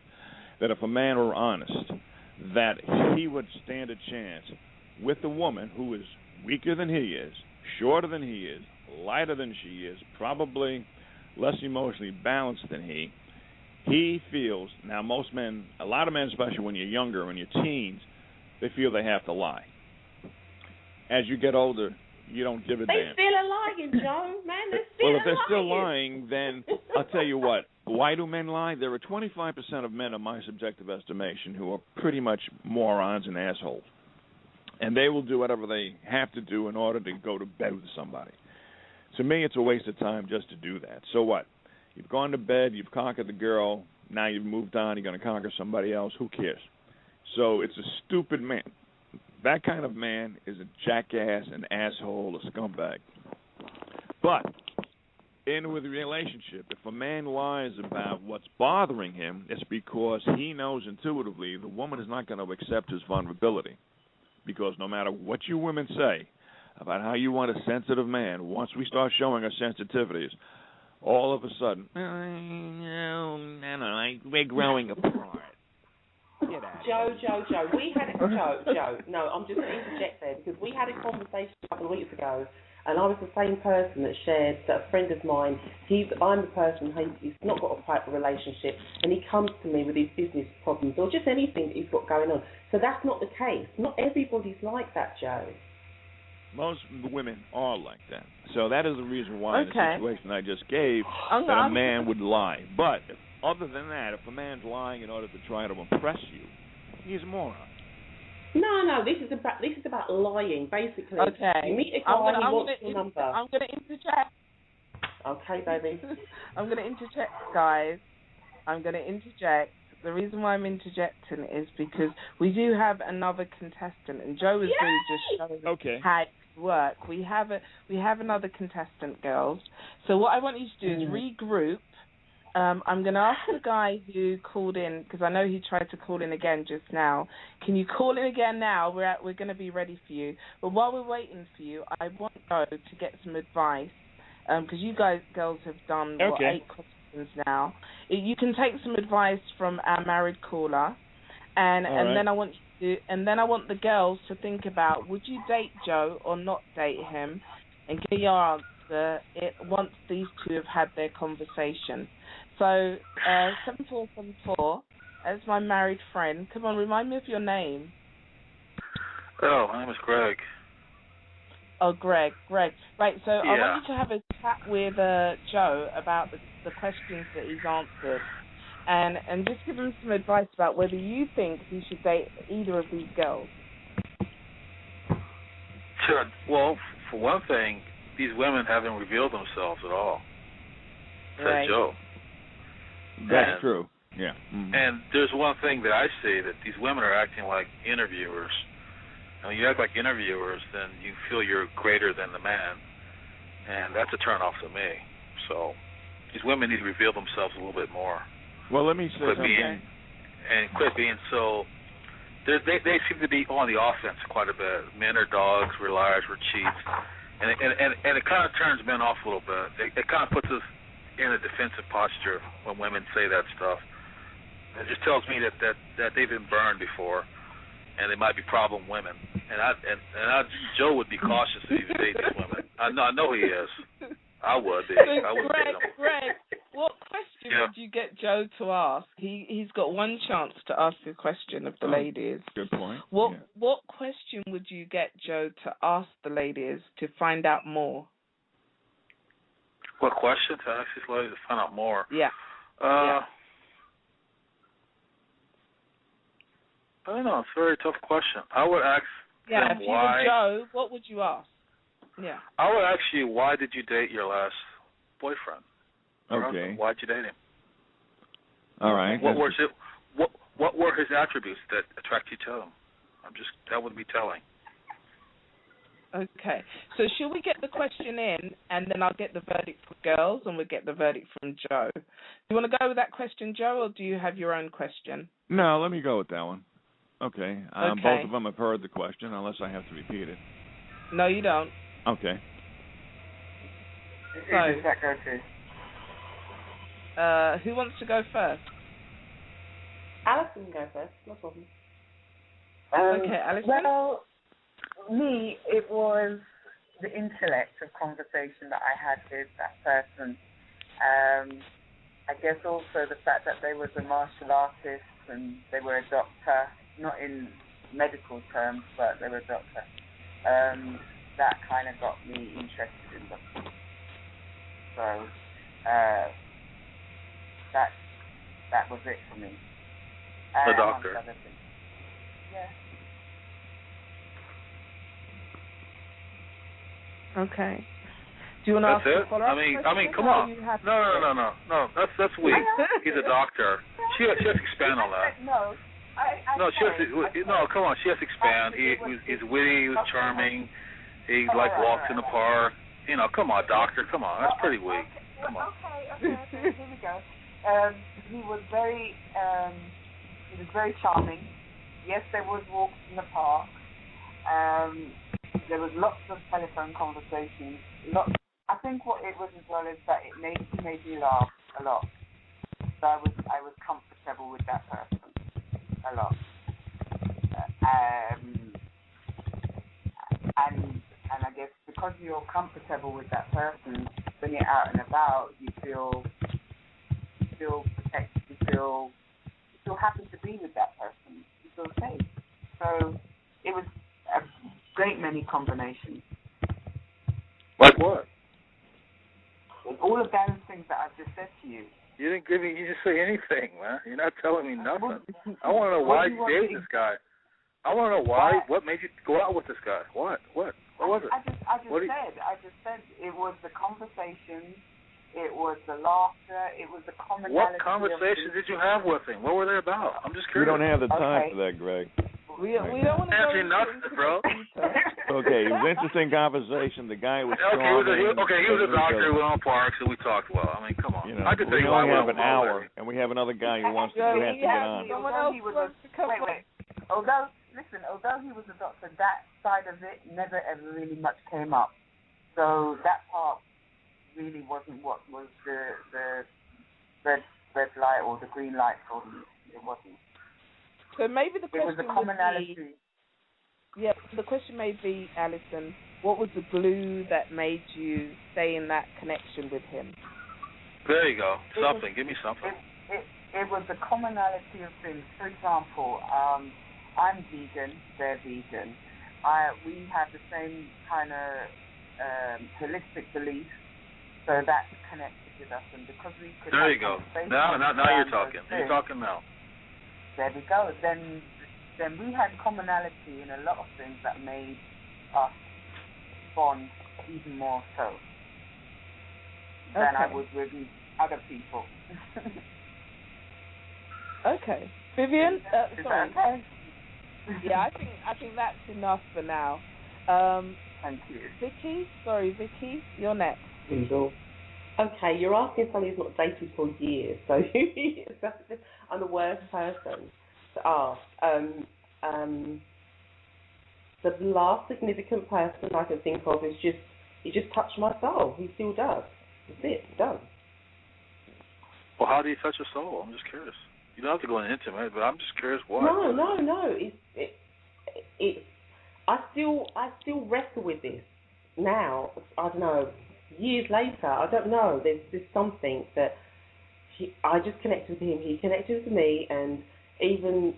that if a man were honest, that he would stand a chance with a woman who is weaker than he is, shorter than he is, lighter than she is, probably less emotionally balanced than he? He feels, now most men, a lot of men, especially when you're younger, when you're teens, they feel they have to lie. As you get older, you don't give a damn. They still are lying, Joe, man. They're still Well, if they're still lying, then I'll tell you what. Why do men lie? There are 25% of men, in my subjective estimation, who are pretty much morons and assholes. And they will do whatever they have to do in order to go to bed with somebody. To me, it's a waste of time just to do that. So what? You've gone to bed, you've conquered the girl, now you've moved on, you're going to conquer somebody else. Who cares? So it's a stupid man. That kind of man is a jackass, an asshole, a scumbag. But with a relationship, if a man lies about what's bothering him, it's because he knows intuitively the woman is not going to accept his vulnerability. Because no matter what you women say about how you want a sensitive man, once we start showing our sensitivities, all of a sudden, we're growing apart. Joe, we had Joe. No, I'm just going to interject there because we had a conversation a couple of weeks ago, and I was the same person that shared that a friend of mine. I'm the person he's not got a private relationship, and he comes to me with his business problems or just anything that he's got going on. So that's not the case. Not everybody's like that, Joe. Most women are like that. So that is the reason why in the situation I just gave that a man would lie. But other than that, if a man's lying in order to try to impress you, he's a moron. No, this is about lying, basically. Okay. You meet a guy and he wants your number. I'm going to interject. Okay, baby. I'm going to interject, guys. I'm going to interject. The reason why I'm interjecting is because we do have another contestant, and Joe is really just showing how it works. We have another contestant, girls. So what I want you to do is regroup. I'm going to ask the guy who called in, because I know he tried to call in again just now. Can you call in again now? We're going to be ready for you. But while we're waiting for you, I want Joe to get some advice, because you girls have done 8 questions now. You can take some advice from our married caller, and then I want the girls to think about, would you date Joe or not date him, and give your answer once these two have had their conversation. So 7474, that's my married friend. Come on, remind me of your name. Oh, my name is Greg. Oh, Greg. Right, so I want you to have a chat with Joe about the questions that he's answered, and just give him some advice about whether you think he should date either of these girls. Sure. Well, for one thing, these women haven't revealed themselves at all. Said Joe. That's true. Yeah. Mm-hmm. And there's one thing that I see, that these women are acting like interviewers. When you act like interviewers, then you feel you're greater than the man, and that's a turn-off to me. So these women need to reveal themselves a little bit more. Well, let me say something. Quit being so. They seem to be on the offense quite a bit. Men are dogs, we're liars, we're cheats, and it kind of turns men off a little bit. It kind of puts us in a defensive posture when women say that stuff. It just tells me that they've been burned before, and they might be problem women. Joe would be cautious if he would date these women. I know he is. I would. Greg, what question would you get Joe to ask? He's got one chance to ask a question of the ladies. Good point. What question would you get Joe to ask the ladies to find out more? What question to ask these ladies to find out more? Yeah. I don't know. It's a very tough question. I would ask them if you why. were Joe, what would you ask? Yeah. I would ask you, why did you date your last boyfriend? Okay. Why'd you date him? All right. What were his attributes that attracted you to him? That would be telling. Okay. So should we get the question in, and then I'll get the verdict from girls, and we'll get the verdict from Joe. Do you want to go with that question, Joe, or do you have your own question? No, let me go with that one. Okay. Both of them have heard the question, unless I have to repeat it. No, you don't. Okay. Who does that go to? Who wants to go first? Alison can go first, no problem. Okay, Alison. Well, me, it was the intellect of conversation that I had with that person. I guess also the fact that they was a martial artist and they were a doctor, not in medical terms, but they were a doctor. That kind of got me interested in them. So that was it for me. The doctor. Yeah. Okay. Do you want to ask a follow-up question? I mean, come on. No. That's weak. He's a doctor. She has to expand on that. Come on. She has to expand. He's witty. He was charming. He walks in the park. Come on, doctor. Come on. That's pretty weak. Come on. Okay. Here we go. He was very charming. Yes, there was walks in the park. There was lots of telephone conversations. I think what it was as well is that it made me laugh a lot. So I was comfortable with that person a lot. And I guess because you're comfortable with that person, when you're out and about, you feel protected. You feel happy to be with that person. You feel safe. So it was a great many combinations. Like what? All of those things that I've just said to you. You just say anything, man. You're not telling me nothing. I want to know why you dated this guy. I want to know why. What made you go out with this guy? What was it? I just said it was the conversation, it was the laughter, it was the commonality. What conversation did you have with him? What were they about? I'm just curious. We don't have the time for that, Greg. We don't want to go into nothing, bro. Okay, it was an interesting conversation. The guy was he was a doctor. We went on parks and we talked well. I mean, come on. I could we only have an hour, and we have another guy who wants to get on. Someone else wants to come on. Although he was a doctor, that side of it never ever really much came up. So that part really wasn't what was the red light or the green light for me. It wasn't. So maybe the question it was a commonality. The question may be, Alison, what was the glue that made you stay in that connection with him? There you go. Something. Give me something. It was the commonality of things. For example, I'm vegan. They're vegan. We have the same kind of holistic belief, so that connected with us. And because we could. There you go. Now you're talking. You're talking now. There we go. Then we had commonality in a lot of things that made us bond even more so than I would with other people. Okay, Vivian. Sorry. Okay? Yeah, I think that's enough for now. Thank you. Vicky, you're next. Okay, you're asking somebody who's not dated for years, so I'm the worst person to ask. The last significant person I can think of is he just touched my soul. He still does. That's it. Done. Well, how do you touch your soul? I'm just curious. You don't have to go into it, but I'm just curious why. No. I still wrestle with this now. I don't know. Years later, I don't know. There's something that I just connected with him. He connected with me, and even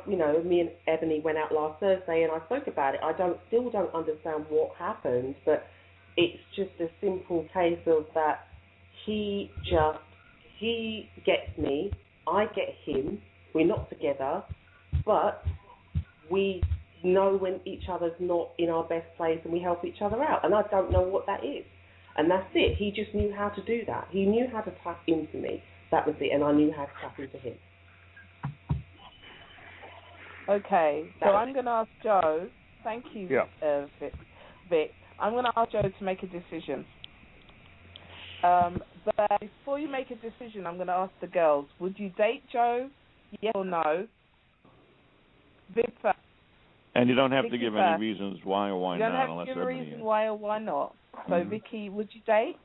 me and Ebony went out last Thursday, and I spoke about it. I still don't understand what happened, but it's just a simple case of that he gets me, I get him. We're not together, but we know when each other's not in our best place, and we help each other out. And I don't know what that is. And that's it. He just knew how to do that. He knew how to tap into me. That was it. And I knew how to tap into him. Okay. So I'm going to ask Joe. Thank you, Vic. I'm going to ask Joe to make a decision. But before you make a decision, I'm going to ask the girls, would you date Joe, yes or no? Vic first. And you don't have to give any reasons why or why not. You don't have to give a reason why or why not. So, Vicky, would you date?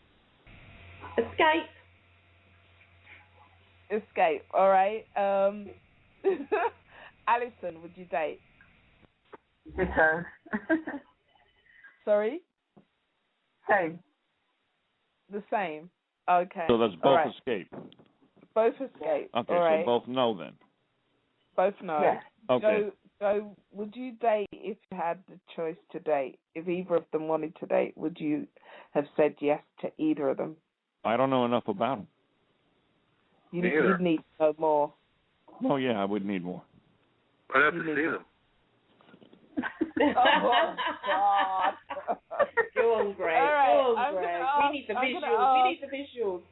Escape. All right. Alison, would you date? Because. Sorry? Same. The same. Okay. So that's both escape. Both escape. Okay, all right. so both no then. Both no. Yeah. Okay. So would you date if you had the choice to date? If either of them wanted to date, would you have said yes to either of them? I don't know enough about them. You'd need to know more. Oh, yeah, I would need more. I'd have to see them. Oh, God. Go on, Greg. All right, Go on, Greg. We need the visuals.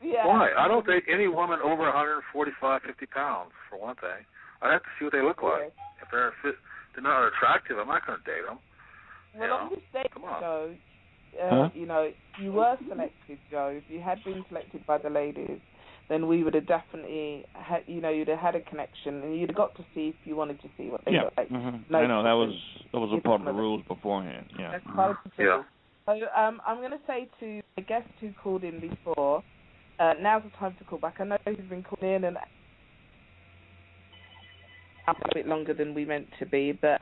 Yeah. Why? I don't think any woman over 145, 50 pounds, for one thing. I'd have to see what they look like. If they're not attractive, I'm not going to date them. Well, on this date, Joe, you were selected, Joe. If you had been selected by the ladies, then we would have definitely had, you'd have had a connection, and you'd have got to see if you wanted to see what they look like. Mm-hmm. I know, that was a part of the rules beforehand. Yeah. That's part of the rules. So I'm going to say to the guest who called in before, now's the time to call back. I know he's been calling in and a bit longer than we meant to be, but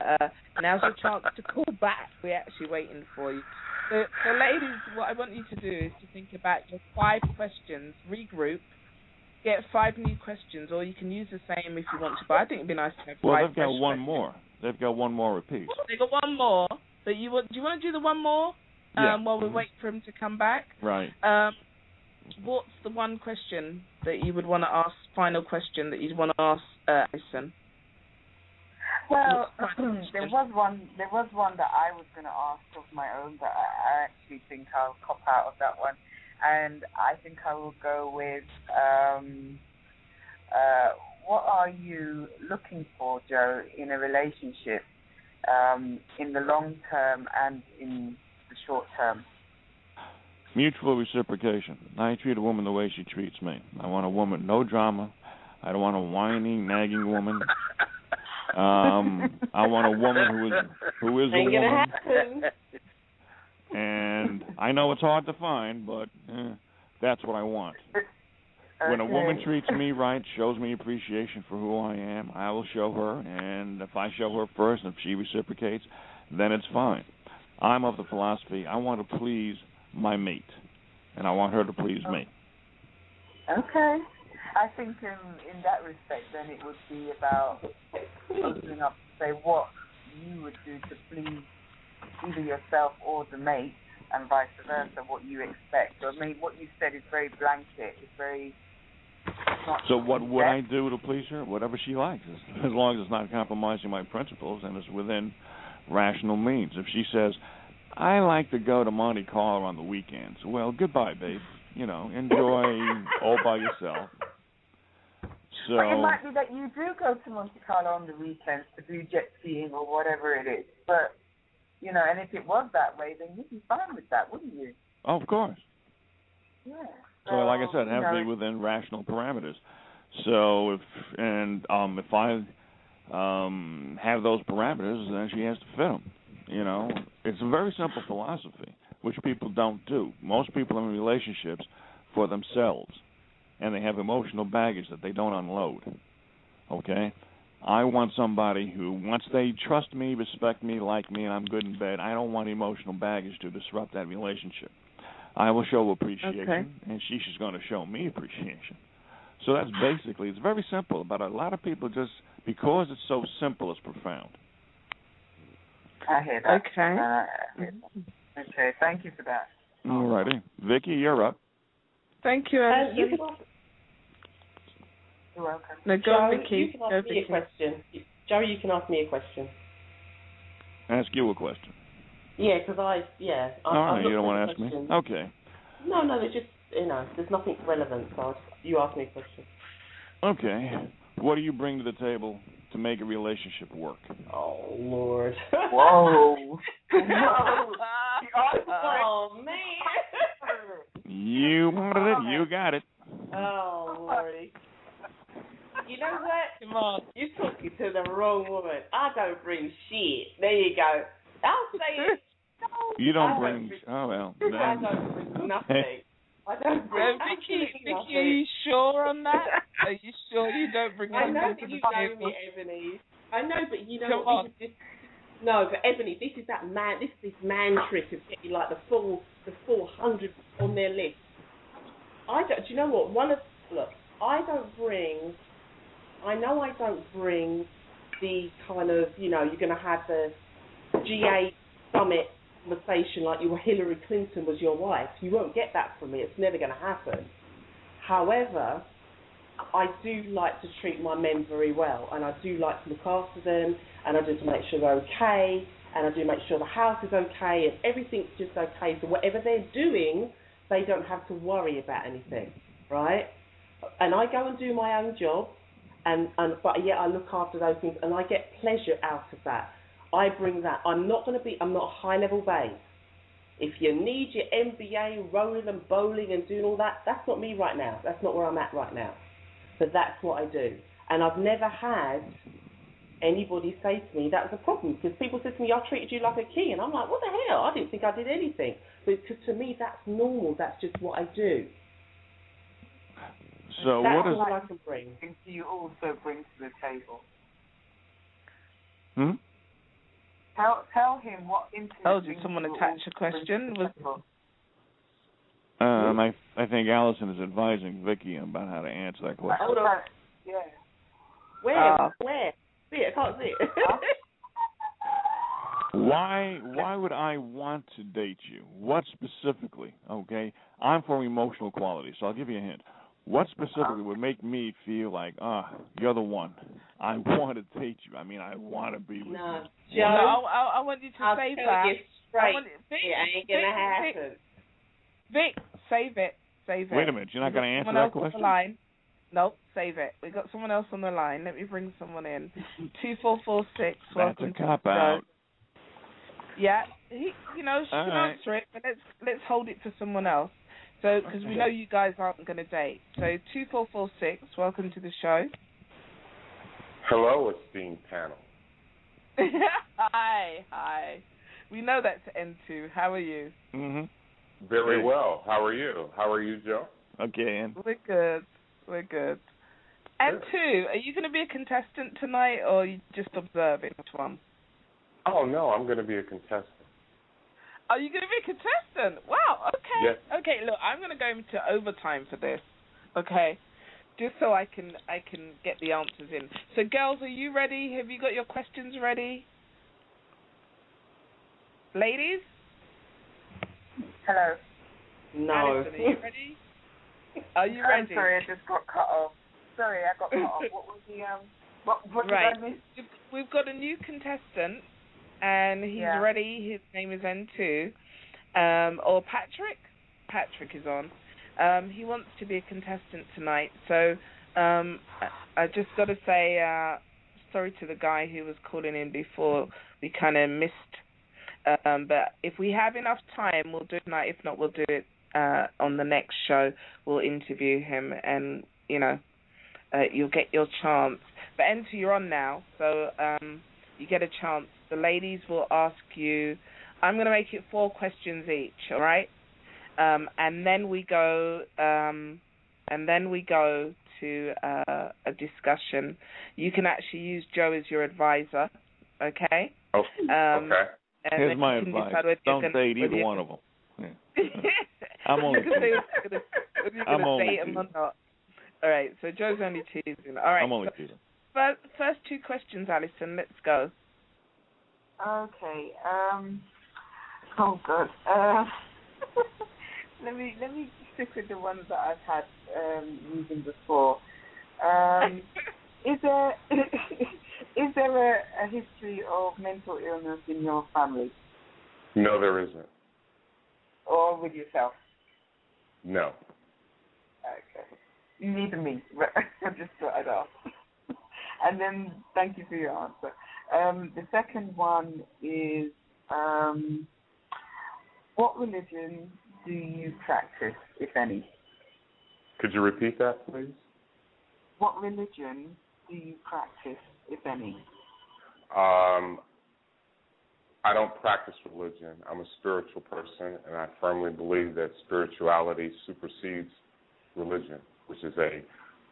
now's your chance to call back. We're actually waiting for you. So ladies, what I want you to do is to think about your 5 questions, regroup, get 5 new questions, or you can use the same if you want to, but I think it'd be nice to have 5 questions. Well, they've got one more. They've got one more repeat. They've got one more, but do you want to do the one more while we wait for him to come back? Right. What's the one question that you would want to ask, final question that you'd want to ask Alison? Well, there was one that I was going to ask of my own, but I actually think I'll cop out of that one. And I think I will go with, what are you looking for, Joe, in a relationship, in the long term and in the short term? Mutual reciprocation. I treat a woman the way she treats me. I want a woman, no drama. I don't want a whining, nagging woman. I want a woman who is a woman. And I know it's hard to find, but that's what I want. When a woman treats me right, shows me appreciation for who I am, I will show her. And if I show her first, and if she reciprocates, then it's fine. I'm of the philosophy, I want to please my mate, and I want her to please me. Okay. I think in that respect, then it would be about opening up to say what you would do to please either yourself or the mate, and vice versa, what you expect. So, I mean, what you said is very blanket. It's very... So what would I do to please her? Whatever she likes, as long as it's not compromising my principles and it's within rational means. If she says, I like to go to Monte Carlo on the weekends, well, goodbye, babe. Enjoy all by yourself. So but it might be that you do go to Monte Carlo on the weekends to do jet skiing or whatever it is. But, and if it was that way, then you'd be fine with that, wouldn't you? Oh, of course. Yeah. So, like I said, have to be within rational parameters. So, if I have those parameters, then she has to fit them. It's a very simple philosophy, which people don't do. Most people are in relationships for themselves, and they have emotional baggage that they don't unload. Okay? I want somebody who, once they trust me, respect me, like me, and I'm good in bed, I don't want emotional baggage to disrupt that relationship. I will show appreciation, and she's going to show me appreciation. So that's basically, it's very simple, but a lot of people just, because it's so simple, it's profound. I hear that. Okay. Okay, thank you for that. All righty. Vicky, you're up. Thank you, Alison. You're welcome. No, go, Vicky. You can ask me a question. Joe, you can ask me a question. Ask you a question. Yeah, because All right, you don't want to ask me? Okay. No, there's just, there's nothing relevant, so you ask me a question. Okay. What do you bring to the table to make a relationship work? Oh, Lord. Whoa. Oh, man. You wanted it, you got it. Oh, Lordy. You know what? Come on. You're talking to the wrong woman. I don't bring shit. There you go. I'll say it. No, you don't bring... Oh, well. Then. I don't bring nothing. I don't bring Vicky, are you sure on that? Are you sure you don't bring anything I know to that the you table? know me, Ebony. I know, but you know Come what? on. No, but Ebony, this is this man trick of getting like the full 100 on their list. Do you know what? I know I don't bring the kind of, you're going to have the G8 summit conversation like Hillary Clinton was your wife. You won't get that from me. It's never going to happen. However, I do like to treat my men very well, and I do like to look after them, and I do to make sure they're okay, and I do make sure the house is okay, and everything's just okay. So whatever they're doing, they don't have to worry about anything, right? And I go and do my own job, but yet I look after those things, and I get pleasure out of that. I bring that. I'm not a high-level babe. If you need your MBA rolling and bowling and doing all that, that's not me right now. That's not where I'm at right now. But that's what I do. And I've never had anybody say to me that was a problem, because people said to me, I treated you like a king. And I'm like, what the hell? I didn't think I did anything. Because to me, that's normal. That's just what I do. So that's what is... all I can bring. Do you also bring to the table? Tell him what interesting... did someone attach a question? I think Allison is advising Vicky about how to answer that question. Hold on. Yeah. Where? See it, I can't see it. Why would I want to date you? What specifically? Okay, I'm for emotional quality, so I'll give you a hint. What specifically would make me feel like, you're the one? I want to date you. I mean, I want to be with you. Joe, no, I want you to save that. It ain't going to happen. Vic, save it. Wait a minute, you're not going to answer that question? Line. Nope, save it. We've got someone else on the line. Let me bring someone in. 2446. That's a cop-out. Yeah, she can answer it, but let's hold it for someone else. So, because we know you guys aren't going to date. So, 2446, welcome to the show. Hello, esteemed panel. Hi. We know that's N2. How are you? Mm-hmm. Very well. How are you? How are you, Joe? Okay, Ann. We're good. N2, are you going to be a contestant tonight, or are you just observing which one? Oh, no, I'm going to be a contestant. Are you going to be a contestant? Wow, okay. Yes. Okay, look, I'm going to go into overtime for this, okay, just so I can get the answers in. So, girls, are you ready? Have you got your questions ready? Ladies? Hello. No. Alison, are you ready? Are you ready? I'm sorry, I just got cut off. Sorry, I got cut off. What was the, what did I miss? We've got a new contestant, and he's ready. His name is N2. Or Patrick. Patrick is on. He wants to be a contestant tonight. So I just got to say sorry to the guy who was calling in before. We kind of missed. But if we have enough time, we'll do it tonight. If not, we'll do it on the next show. We'll interview him, and, you'll get your chance. But N2, you're on now, so you get a chance. The ladies will ask you. I'm going to make it 4 questions each, all right? And then we go. To a discussion. You can actually use Joe as your advisor, okay? Okay. Here's my advice. Don't date either one of them. Yeah. I'm only teasing. Whether you're going to date him or not. All right, so Joe's only teasing. All right. I'm only teasing. First two questions, Alison. Let's go. Okay. Oh God. Let me stick with the ones that I've had using before. Is there a history of mental illness in your family? No, there isn't. Or with yourself? No. Okay. Neither me, but I just thought I'd ask. And then, thank you for your answer. The second one is, what religion do you practice, if any? Could you repeat that, please? What religion do you practice, if any? I don't practice religion. I'm a spiritual person, and I firmly believe that spirituality supersedes religion, which is a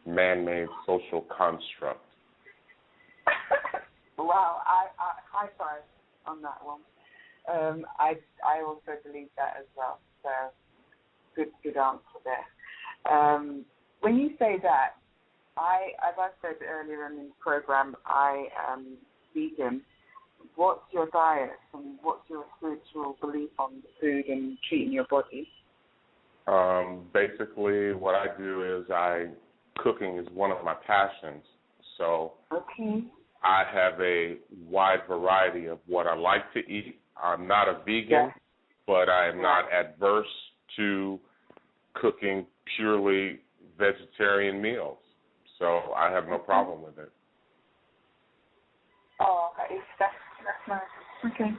man-made social construct. Wow, I high five on that one. I also believe that as well. So good answer there. When you say that, as I said earlier in the program, I am vegan. What's your diet and what's your spiritual belief on food and treating your body? Basically, what I do is cooking is one of my passions. So I have a wide variety of what I like to eat. I'm not a vegan, but I am not adverse to cooking purely vegetarian meals. So I have no problem with it. Oh, okay. That's nice. Okay.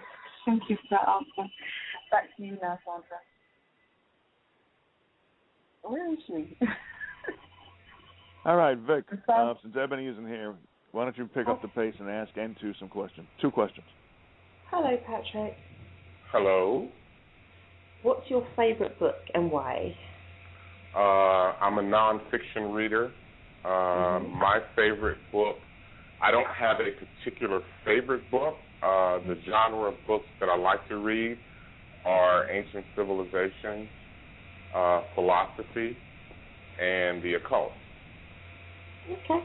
Thank you for that answer. Back to you now, Sandra. Where is she? All right, Vic, since Ebony isn't here, why don't you pick up the pace and ask N2 some questions? 2 questions. Hello, Patrick. Hello. What's your favorite book and why? I'm a nonfiction reader. My favorite book, I don't have a particular favorite book. The genre of books that I like to read are ancient civilizations, philosophy, and the occult. Okay,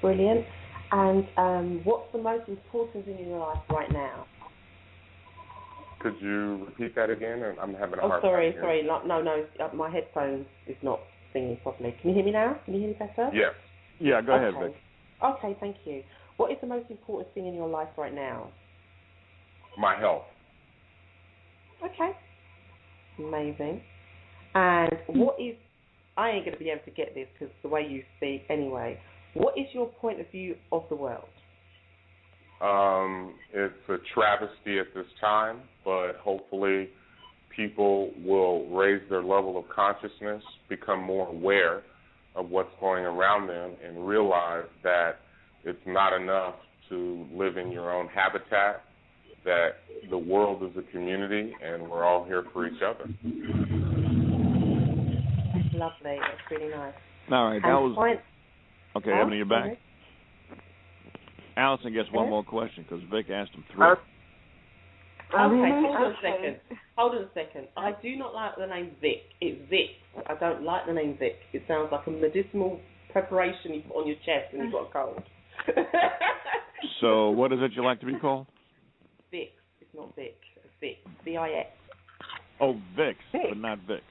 brilliant. And what's the most important thing in your life right now? Could you repeat that again? I'm having a hard time sorry. hearing. No, my headphones is not singing properly. Can you hear me now? Can you hear me better? Yes. Yeah, go ahead, Vic. Okay, thank you. What is the most important thing in your life right now? My health. Okay. Amazing. And what is, I ain't going to be able to get this because the way you speak anyway, what is your point of view of the world? It's a travesty at this time, but hopefully people will raise their level of consciousness, become more aware of what's going around them, and realize that it's not enough to live in your own habitat, that the world is a community and we're all here for each other. Lovely. That's really nice. All right, that was... Okay, Ebony, you're back. Alison gets one more question because Vic asked him 3. Okay, hold on a second. I do not like the name Vic. It's Vic. I don't like the name Vic. It sounds like a medicinal preparation you put on your chest when you've got a cold. So what is it you like to be called? Vic. It's not Vic. It's Vic. V-I-X. Oh, Vix, but not Vic.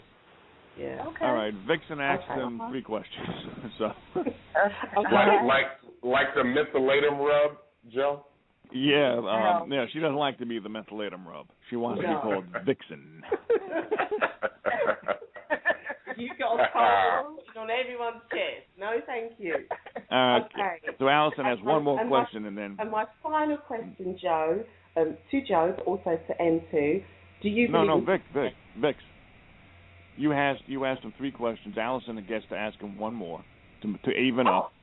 Yeah. Okay. All right. Vixen asked him 3 questions. So. Like the mentholatum rub, Joe? Yeah, yeah. She doesn't like to be the mentholatum rub. She wants to be called Vixen. You got a cold on everyone's chest. No, thank you. Okay. So Alison has one more question, and then. And my final question, Joe, to Joe, but also to N2. Do you believe? No, Vix. You asked him 3 questions. Alison gets to ask him one more to even up,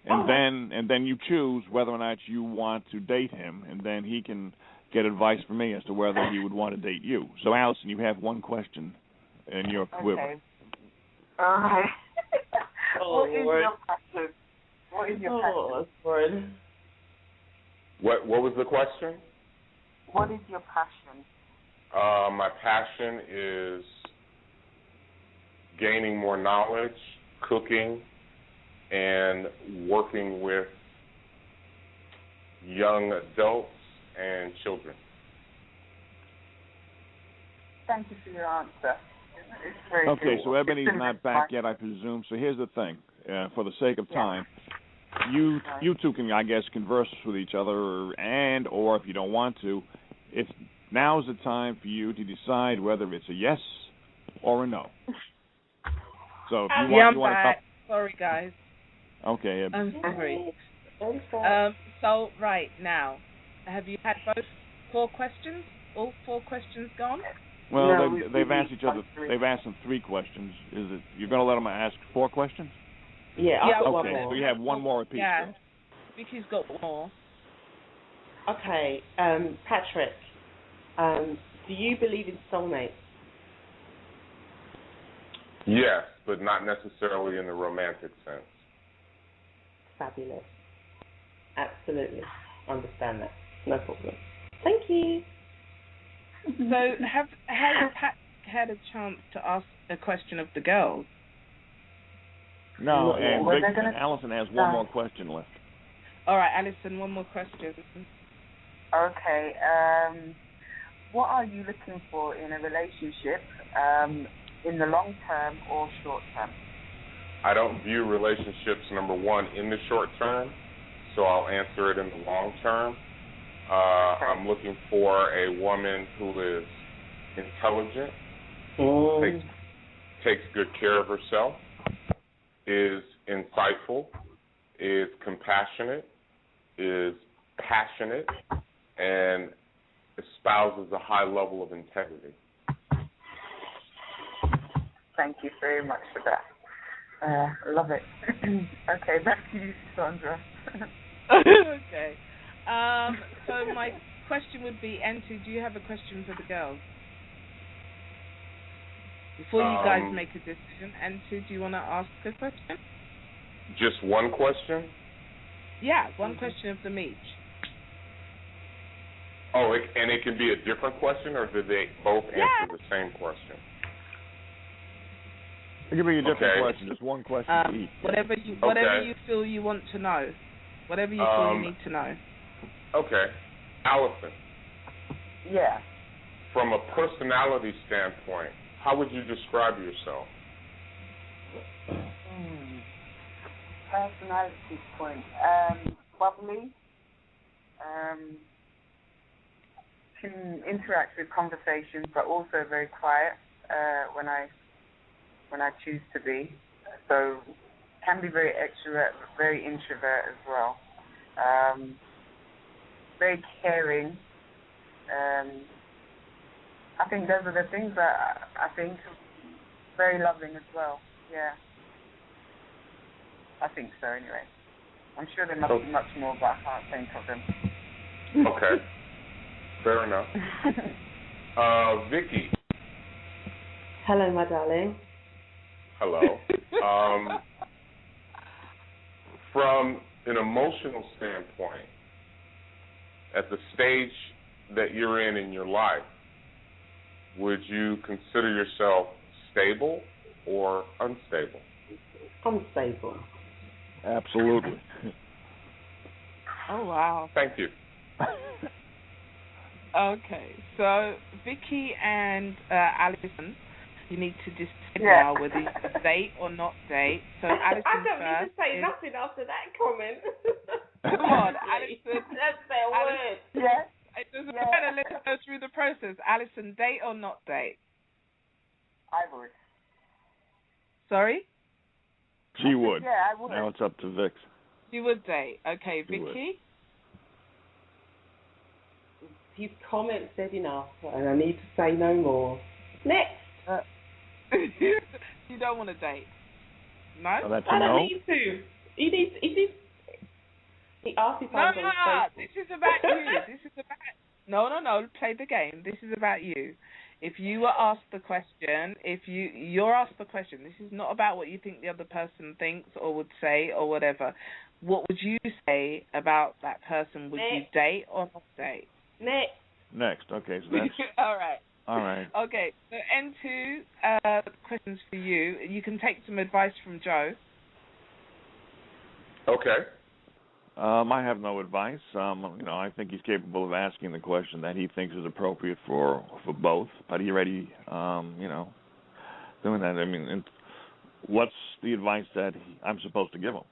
and then you choose whether or not you want to date him, and then he can get advice from me as to whether he would want to date you. So Alison, you have 1 question in your quiver. Okay. All right. What is your passion? What is your passion? What was the question? What is your passion? My passion is gaining more knowledge, cooking, and working with young adults and children. Thank you for your answer. It's very Okay, cool. so Ebony's not back yet, I presume. So here's the thing. For the sake of time, you two can, I guess, converse with each other, or if you don't want to, if now's the time for you to decide whether it's a yes or a no. So if you want back. Sorry, guys. Okay. I'm sorry. So right now, have you had both 4 questions? All 4 questions gone? Well, no, they've asked each other. They've asked them 3 questions. Is it you're going to let them ask 4 questions? Yeah. I've got okay. one more. So you have one more apiece. Yeah. Then. Vicky's got one more. Okay, Patrick. Do you believe in soulmates? Yes, but not necessarily in the romantic sense. Fabulous. Absolutely. Understand that. No problem. Thank you. So has Pat had a chance to ask a question of the girls? No, and Alison has one more question left. All right, Alison, one more question. Okay. What are you looking for in a relationship, in the long term or short term? I don't view relationships, number one, in the short term, so I'll answer it in the long term. Okay. I'm looking for a woman who is intelligent, takes good care of herself, is insightful, is compassionate, is passionate, and espouses a high level of integrity. Thank you very much for that. Love it. Okay, back to you, Sandra. Okay. So my question would be, Entu, do you have a question for the girls? Before you guys make a decision, Entu, do you want to ask a question? Just one question? Yeah, one question of them each. Oh, and it can be a different question, or do they both answer the same question? It can be a different question, just one question each. Whatever you feel you want to know. Whatever you feel you need to know. Okay. Alison. Yeah. From a personality standpoint, how would you describe yourself? Personality point. Bubbly. Can interact with conversations, but also very quiet when I choose to be. So can be very extrovert, very introvert as well. Very caring. I think those are the things that I think very loving as well. Yeah. I think so anyway. I'm sure there must be much more, but I can't think of them. Okay. Fair enough. Vicky. Hello, my darling. Hello. From an emotional standpoint, at the stage that you're in your life, would you consider yourself stable or unstable? Unstable. Absolutely. Oh, wow. Thank you. Okay, so Vicky and Alison, you need to decide now whether you date or not date. So Alison I don't first. need to say nothing after that comment. Come on, Alison. That's their word. Yes. It doesn't matter. Let's go through the process. Alison, date or not date? I would. Sorry? She would. Yeah, I would. Now it's up to Vix. You would date. Okay, She Vicky? His comment said enough, and I need to say no more. Next. You don't want to date? No? Oh, that's I a don't no? need to. He asked if I was No. This is about you. No. Play the game. This is about you. If you were asked the question, you're asked the question, this is not about what you think the other person thinks or would say or whatever. What would you say about that person? Would you date or not date? Next. Okay, so that's... All right. All right. Okay, so N2, questions for you. You can take some advice from Joe. Okay. I have no advice. I think he's capable of asking the question that he thinks is appropriate for both. But he already, doing that. I mean, what's the advice that I'm supposed to give him?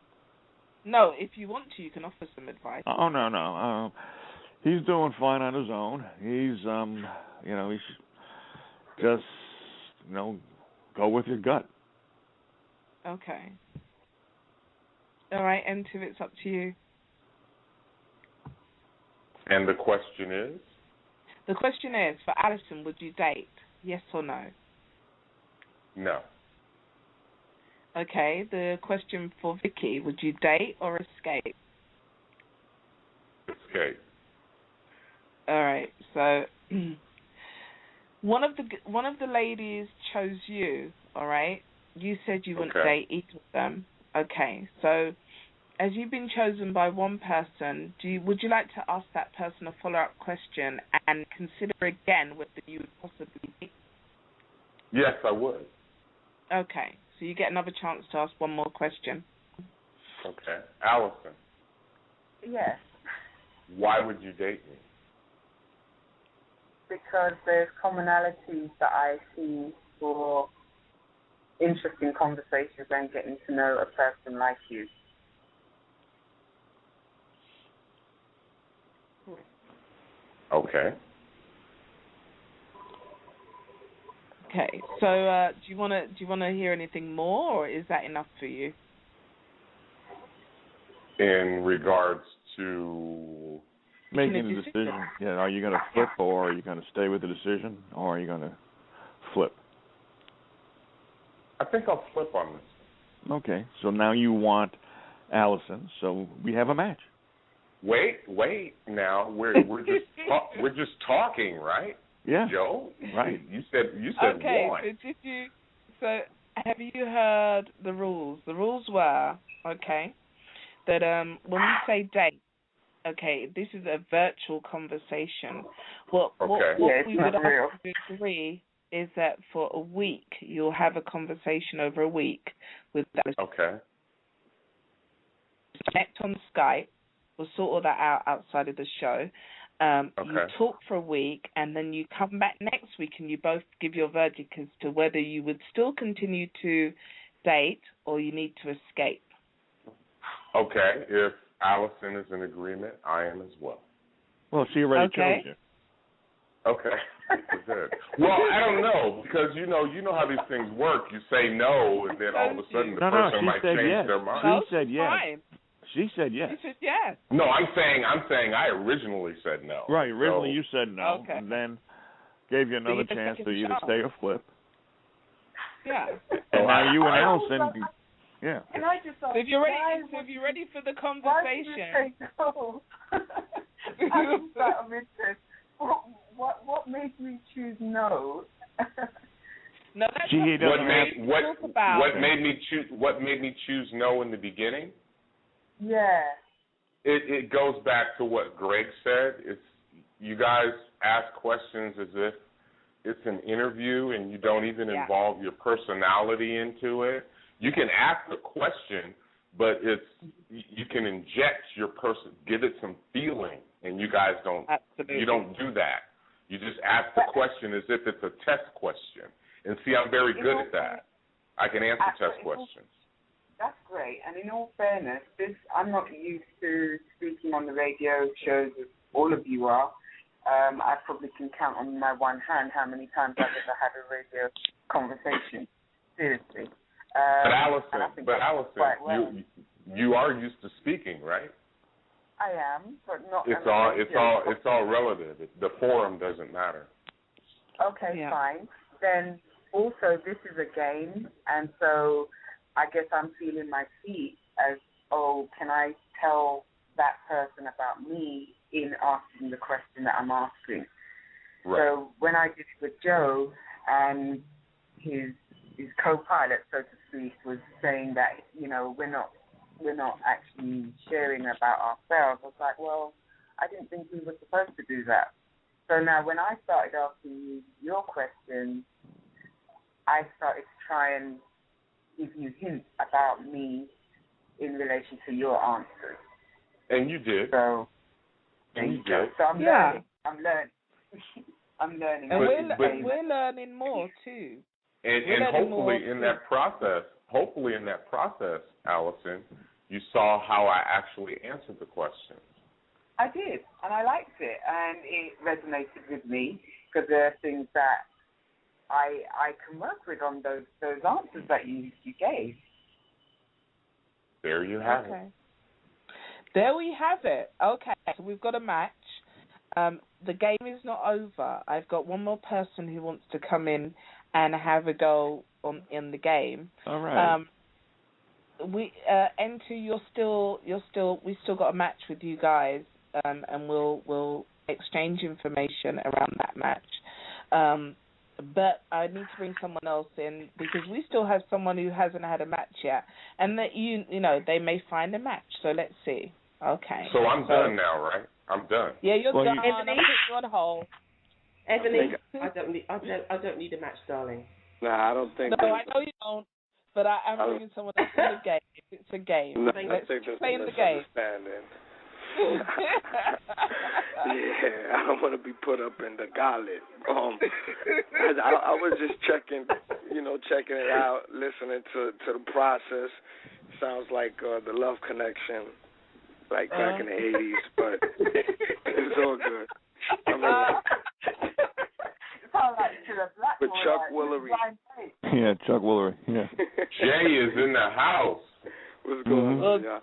No, if you want to, you can offer some advice. Oh, no. He's doing fine on his own. He's, he should just, go with your gut. Okay. All right, N2, it's up to you. And the question is? The question is, for Alison, would you date? Yes or no? No. Okay, the question for Vicky, would you date or escape? Escape. All right, so one of the ladies chose you, all right? You said you wouldn't date either of them. Okay, so as you've been chosen by one person, would you like to ask that person a follow-up question and consider again whether you would possibly date? Yes, I would. Okay, so you get another chance to ask one more question. Okay. Allison. Yes. Why would you date me? Because there's commonalities that I see for interesting conversations and getting to know a person like you. Okay. Okay, so do you want to hear anything more, or is that enough for you? In regards to making a decision, are you going to flip, or are you going to stay with the decision, or are you going to flip? I think I'll flip on this. Okay, so now you want Allison, so we have a match. Wait. Now we're just talking, right? Yeah. Joe, right? You said okay, one. So have you heard the rules? The rules were that when we say date, this is a virtual conversation. What we would have to agree is that for a week you'll have a conversation over a week with that. Okay. Connect on Skype. We'll sort all that out outside of the show. You talk for a week, and then you come back next week, and you both give your verdict as to whether you would still continue to date or you need to escape. Okay. If Allison is in agreement, I am as well. Well, she already chose you. Okay. Good. Well, I don't know, because you know how these things work. You say no, and then all of a sudden the person might change their mind. She said yes. Fine. She said yes. She said yes. No, I'm saying I originally said no. Right, originally you said no, and then gave you another chance to either stay or flip. Yeah. And now you and Allison, yeah. Can I just ask, if you're ready for the conversation. I'm interested. What made me choose no? No, that's what made me choose no in the beginning? Yeah. It goes back to what Greg said. It's you guys ask questions as if it's an interview and you don't even involve your personality into it. You can ask a question, but you can inject your person, give it some feeling, and you guys don't. Absolutely. You don't do that. You just ask the question as if it's a test question. And see, I'm very good at that. I can answer test questions. That's great. And in all fairness, I'm not used to speaking on the radio shows as all of you are. I probably can count on my one hand how many times I've ever had a radio conversation. Seriously. But Allison, you are used to speaking, right? I am, but not. It's all relative. The forum doesn't matter. Okay, fine. Then also this is a game, and so I guess I'm feeling my feet as, can I tell that person about me in asking the question that I'm asking? Right. So when I did it with Joe, and his co-pilot, so to speak, was saying that, we're not actually sharing about ourselves. I was like, well, I didn't think we were supposed to do that. So now when I started asking you your questions, I started to try and give you hints about me in relation to your answers. And you did. So, and you did. So I'm learning. I'm learning. I'm learning. And we're learning more too. And hopefully in that process, Allison, you saw how I actually answered the question. I did, and I liked it, and it resonated with me because there are things that I can work with on those answers that you gave. There you have it. There we have it. Okay, so we've got a match. The game is not over. I've got one more person who wants to come in and have a go in the game. All right. N2, we still got a match with you guys, and we'll exchange information around that match. But I need to bring someone else in because we still have someone who hasn't had a match yet, and that you know they may find a match. So let's see. Okay. So I'm done now, right? I'm done. Yeah, you're done. Ebony, I'm on hold. Ebony, I don't need a match, darling. Nah, I don't think. No, I know you don't. But I'm bringing someone else in the game. It's a game. No, Let's play in the game. Yeah, I don't want to be put up in the gauntlet. I was just checking it out, listening to the process. Sounds like the Love Connection, like back in the 80s, but it's all good. I mean, with Chuck Woolery. Yeah, Chuck Woolery. Yeah. Jay is in the house. What's going on, y'all?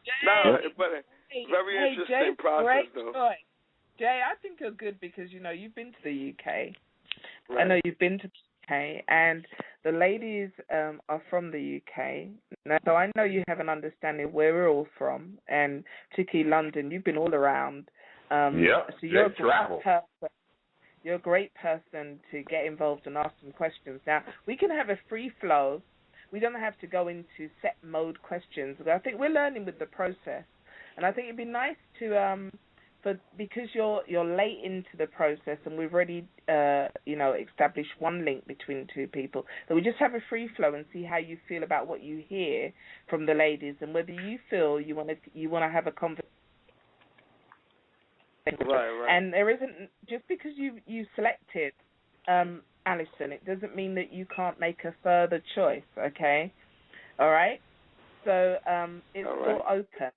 But very interesting Jay, process, great though. Choice. Jay, I think you're good because, you've been to the UK. Right. I know you've been to the UK, and the ladies are from the UK. Now, so I know you have an understanding of where we're all from, and particularly London. You've been all around. So you're a great person. You're a great person to get involved and ask some questions. Now, we can have a free flow. We don't have to go into set mode questions. I think we're learning with the process. And I think it'd be nice to, because you're late into the process and we've already, established one link between two people, that we just have a free flow and see how you feel about what you hear from the ladies and whether you feel you want to have a conversation. Right. And there isn't, just because you selected Alison, it doesn't mean that you can't make a further choice, okay? All right? So it's still open.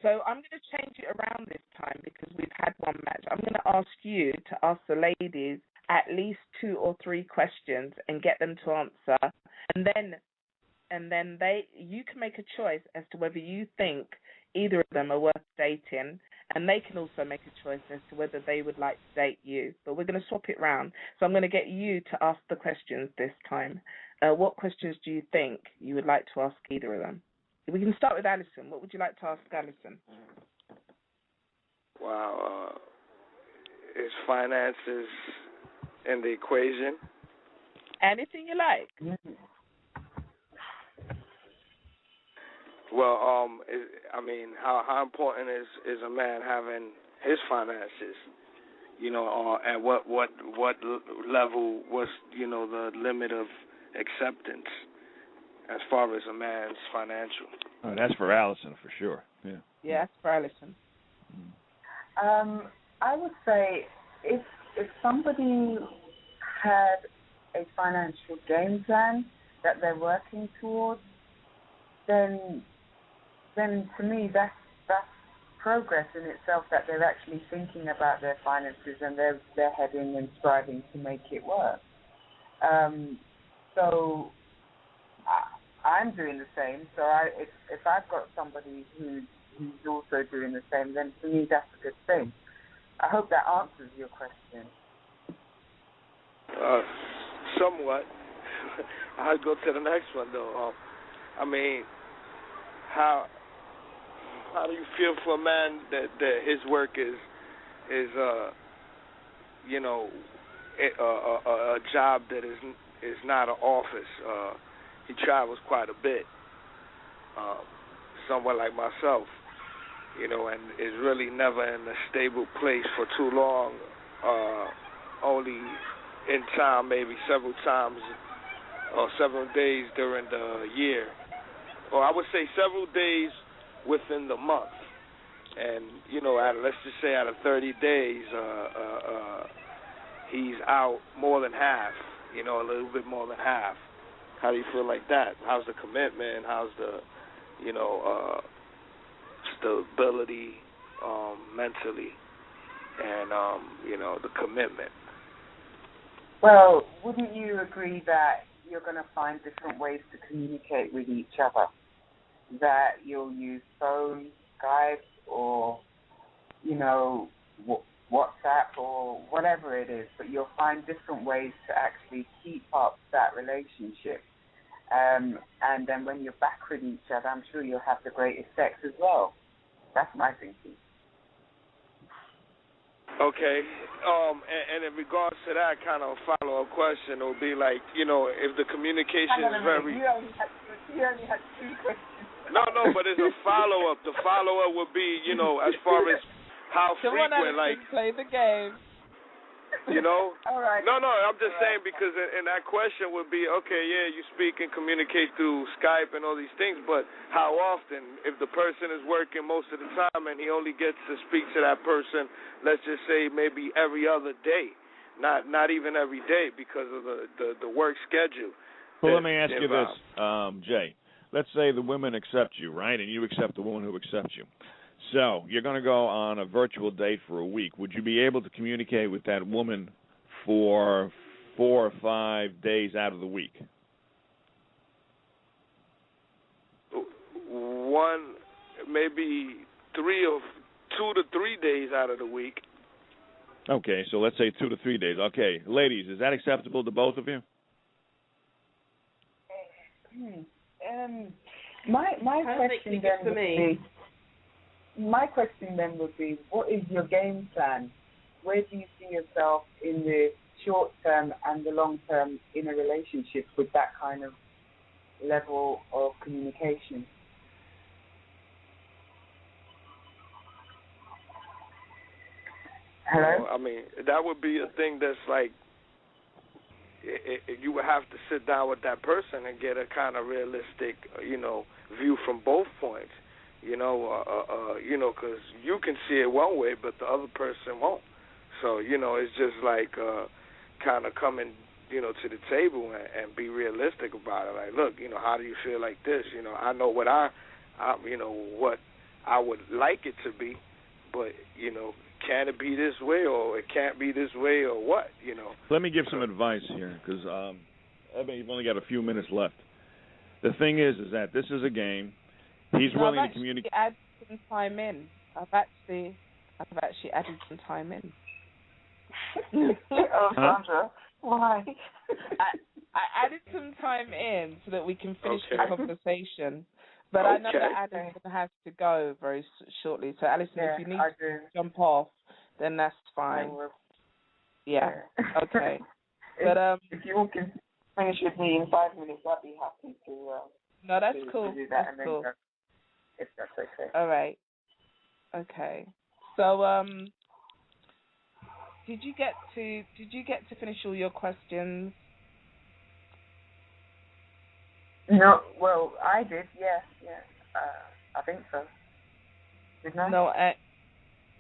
So I'm going to change it around this time because we've had one match. I'm going to ask you to ask the ladies at least 2 or 3 questions and get them to answer. And then you can make a choice as to whether you think either of them are worth dating, and they can also make a choice as to whether they would like to date you. But we're going to swap it round. So I'm going to get you to ask the questions this time. What questions do you think you would like to ask either of them? We can start with Alison. What would you like to ask Alison? Wow. Is finances in the equation? Anything you like. Well, how important is a man having his finances? At what level was the limit of acceptance as far as a man's financial? Oh, that's for Allison for sure. Yeah. Yeah, that's for Allison. I would say if somebody had a financial game plan that they're working towards, then to me that's progress in itself, that they're actually thinking about their finances and they're heading and striving to make it work. So I'm doing the same. So if I've got somebody who's also doing the same, then to me that's a good thing. I hope that answers your question. Somewhat. I'll go to the next one though. How do you feel for a man that his work is a job that is not an office? He travels quite a bit, somewhat like myself, and is really never in a stable place for too long. only in time, maybe several times or several days during the year, or I would say several days within the month. And let's just say out of 30 days, he's out more than half. A little bit more than half. How do you feel like that? How's the commitment? How's the stability mentally, and the commitment? Well, wouldn't you agree that you're going to find different ways to communicate with each other? That you'll use phone, Skype, or WhatsApp or whatever it is, but you'll find different ways to actually keep up that relationship. And then when you're back with each other, I'm sure you'll have the greatest sex as well. That's my thinking. Okay. And in regards to that kind of follow-up question, it would be like, if the communication is very... You only had two questions. No, but it's a follow-up. The follow-up would be, as far as how frequent, like... play the game. All right. No, I'm just saying because in that question would be, okay, yeah, you speak and communicate through Skype and all these things, but how often? If the person is working most of the time and he only gets to speak to that person, let's just say maybe every other day, not even every day because of the work schedule. Well, let me ask you this, Jay. Let's say the women accept you, right, and you accept the woman who accepts you. So you're going to go on a virtual date for a week. Would you be able to communicate with that woman for 4 or 5 days out of the week? One, maybe 2 to 3 days out of the week. Okay, so let's say 2 to 3 days. Okay, ladies, is that acceptable to both of you? My question then would be. My question then would be, what is your game plan? Where do you see yourself in the short term and the long term in a relationship with that kind of level of communication? Hello? I mean, that would be a thing that's like, you would have to sit down with that person and get a kind of realistic, view from both points. Because you can see it one way, but the other person won't. So, it's just like kind of coming, to the table and be realistic about it. Like, look, how do you feel like this? I know what what I would like it to be, but, can it be this way or it can't be this way or what, Let me give some advice here because, Ebony, you've only got a few minutes left. The thing is that this is a game. He's willing to communicate. I've actually added some time in. I've actually added some time in. Sandra, why? I added some time in so that we can finish the conversation. But I know that Alison has to go very shortly. So, Alison, if you need to jump off, then that's fine. Yeah. Okay. But if you can finish with me in 5 minutes, I'd be happy to. No, that's cool. To do that that's cool. If that's okay. All right. Okay. So, did you get to finish all your questions? No. Well, I did. Yeah. I think so. Didn't I? No.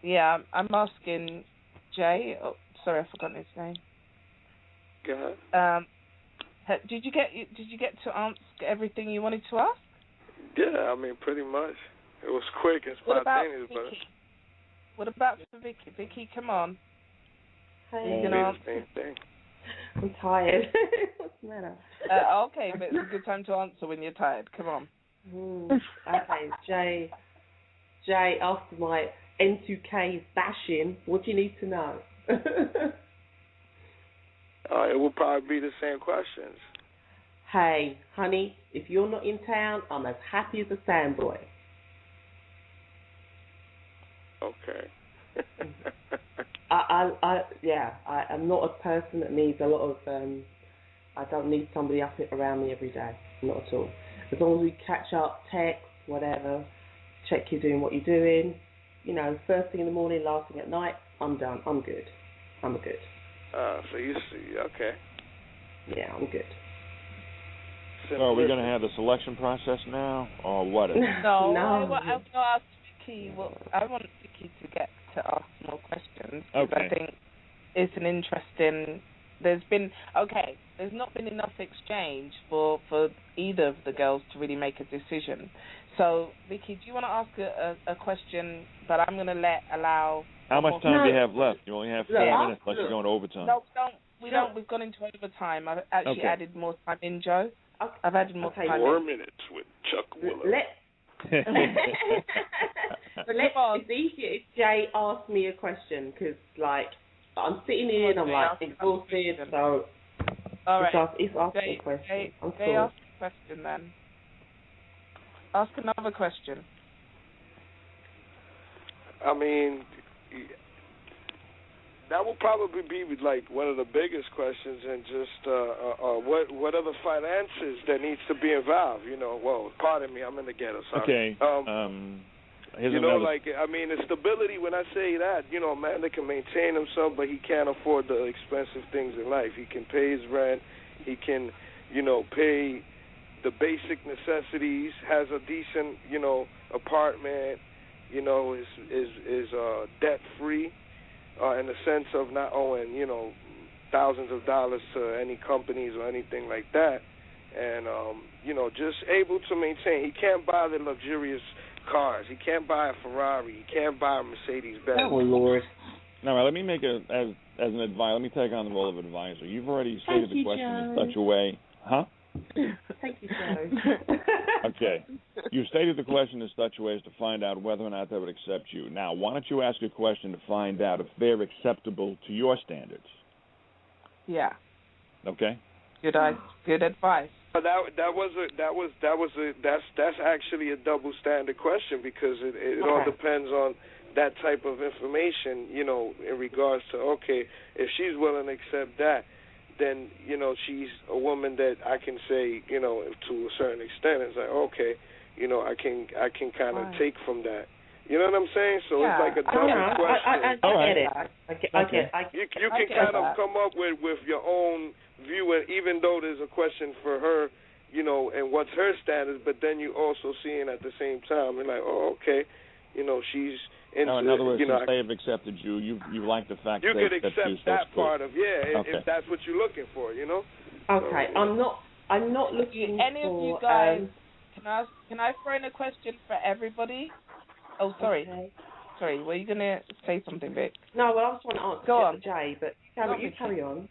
Yeah. I'm asking Jay. Oh, sorry, I forgot his name. Go ahead. Did you get to ask everything you wanted to ask? Yeah, I mean, pretty much. It was quick and spontaneous. What about for Vicky? Vicky, come on. Hey. You the same thing. I'm tired. What's the matter? Okay, but it's a good time to answer when you're tired. Come on. Okay, Jay, after my N2K bashing, what do you need to know? It will probably be the same questions. Hey, honey, if you're not in town, I'm as happy as a sandboy. Okay. I'm not a person that needs a lot of, I don't need somebody up around me every day. Not at all. As long as we catch up, text, whatever, check you're doing what you're doing, first thing in the morning, last thing at night, I'm done. I'm good. So you see, okay. Yeah, I'm good. So are we going to have the selection process now, or what? No. I want to ask Vicky. I want Vicky to get to ask more questions. Okay. I think it's an interesting. There's not been enough exchange for either of the girls to really make a decision. So, Vicky, do you want to ask a question? But I'm going to allow. How much time do you have left? You only have 4 minutes, unless you're going to overtime. No, we don't. We've gone into overtime. I've actually added more time in, Joe. I've added more time. 4 minutes with Chuck Willer. It's easier if Jay asks me a question, because, like, I'm sitting here and I'm, like, exhausted, so... All right. It's asking a question. Jay, ask a question, then. Ask another question. I mean, that will probably be like one of the biggest questions, and just what are the finances that needs to be involved? You know, well, pardon me, I'm in the ghetto. Sorry. Okay. You know, like, I mean, the stability. When I say that, you know, a man that can maintain himself, but he can't afford the expensive things in life. He can pay his rent. He can, you know, pay the basic necessities. Has a decent, you know, apartment. You know, is debt free. In the sense of not owing, you know, thousands of dollars to any companies or anything like that. And, you know, just able to maintain. He can't buy the luxurious cars. He can't buy a Ferrari. He can't buy a Mercedes-Benz. Oh, Lord. Now, let me make as an advisor. Let me take on the role of advisor. You've already stated the question in such a way. Huh? Thank you, Joe. Okay. You stated the question in such a way as to find out whether or not they would accept you. Now, why don't you ask a question to find out if they're acceptable to your standards? Yeah. Okay. Good advice. That's actually a double standard question, because it all depends on that type of information, you know, in regards to, okay, if she's willing to accept that, then, you know, she's a woman that I can say, you know, to a certain extent, it's like, okay, you know, I can kind of take from that. You know what I'm saying? So it's like a double question. I get it. I get You can kind of come up with your own view, and even though there's a question for her, you know, and what's her status, but then you also seeing at the same time, and like, oh, okay, you know, she's into, in other words, you know, since they have accepted you, you like the fact you that could accept that part of, okay. if that's what you're looking for, you know. Okay, so, I'm not looking any for. Any of you guys? Can I throw in a question for everybody? Oh, sorry. Okay. Sorry, were you gonna say something, Vic? No, well, I was trying to answer Go on. Jay, but you carry on.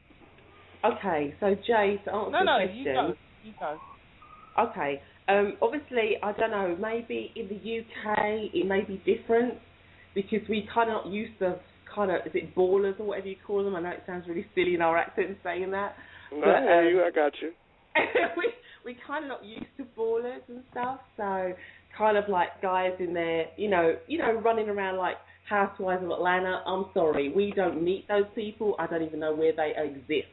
Okay, so Jay, to answer the question. You go. Okay. Obviously, I don't know, maybe in the UK it may be different, because we kind of not used to is it ballers or whatever you call them? I know it sounds really silly in our accent saying that. No, I got you. we kind of not used to ballers and stuff, so kind of like guys in there, you know, running around like housewives of Atlanta. I'm sorry, we don't meet those people. I don't even know where they exist.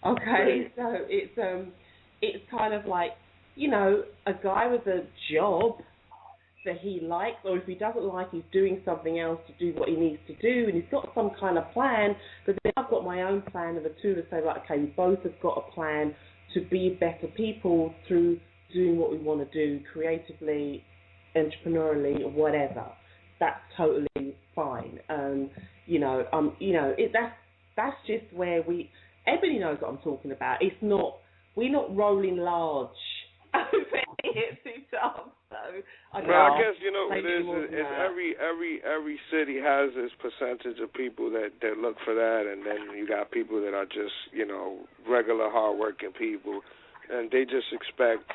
Okay, so it's kind of like, you know, a guy with a job that he likes, or if he doesn't like, he's doing something else to do what he needs to do, and he's got some kind of plan, but then I've got my own plan, and the two to say, like, okay, we both have got a plan to be better people through doing what we want to do, creatively, entrepreneurially, or whatever. That's totally fine. That's just where Ebony knows what I'm talking about. We're not rolling large over here too tough. So I guess, you know, it is every city has its percentage of people that look for that, and then you got people that are just, you know, regular hardworking people, and they just expect,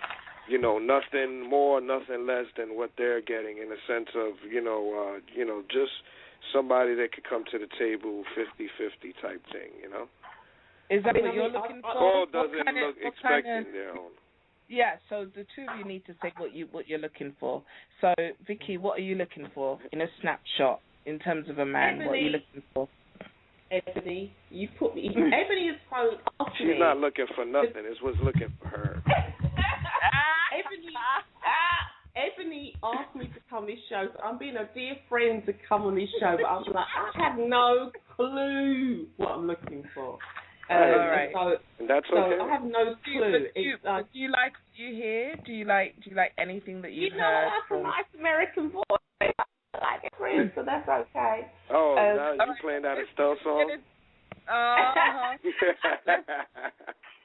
you know, nothing more, nothing less than what they're getting, in a sense of, just somebody that could come to the table 50-50 type thing, you know. Is that what you're looking for? All doesn't look expecting their own. Yeah, so the two of you need to say what you're looking for. So, Vicky, what are you looking for in a snapshot in terms of a man? Ebony, what are you looking for? Ebony, you put me. Ebony is phone off me. She's not looking for nothing. It's what's looking for her. Ebony asked me to come on this show, so I'm being a dear friend to come on this show, but I'm like, I had no clue what I'm looking for. All right. And that's okay. So I have no clue. Do you like what you hear? Do you like anything that you've heard? That's a nice American voice. I like it, Prince, so that's okay. Oh, now you playing that Estelle song?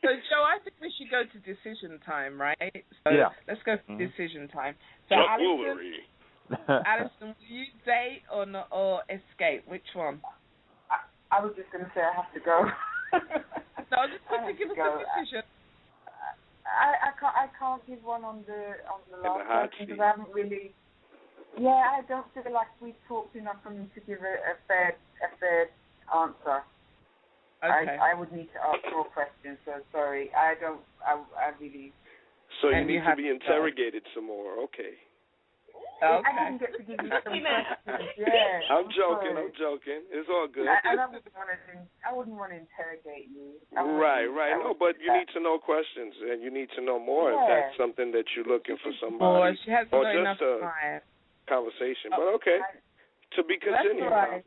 So, Joe, I think we should go to decision time, right? So let's go for decision time. So, Alison, will you date or not, or escape? Which one? I was just going to say I have to go. No, just quickly give us a decision. I can't give one on the last question because I haven't really. Yeah, I don't feel like we've talked enough for me to give a fair answer. Okay. I would need to ask more questions, so sorry. I really... So you need to be interrogated some more, okay. I didn't get to give you some questions, yeah. I'm joking. It's all good. I wouldn't want to interrogate you. Right. No, but you need to know questions, and you need to know more if that's something that you're looking for somebody. She hasn't got enough time. Conversation, but okay. To be continued. Right.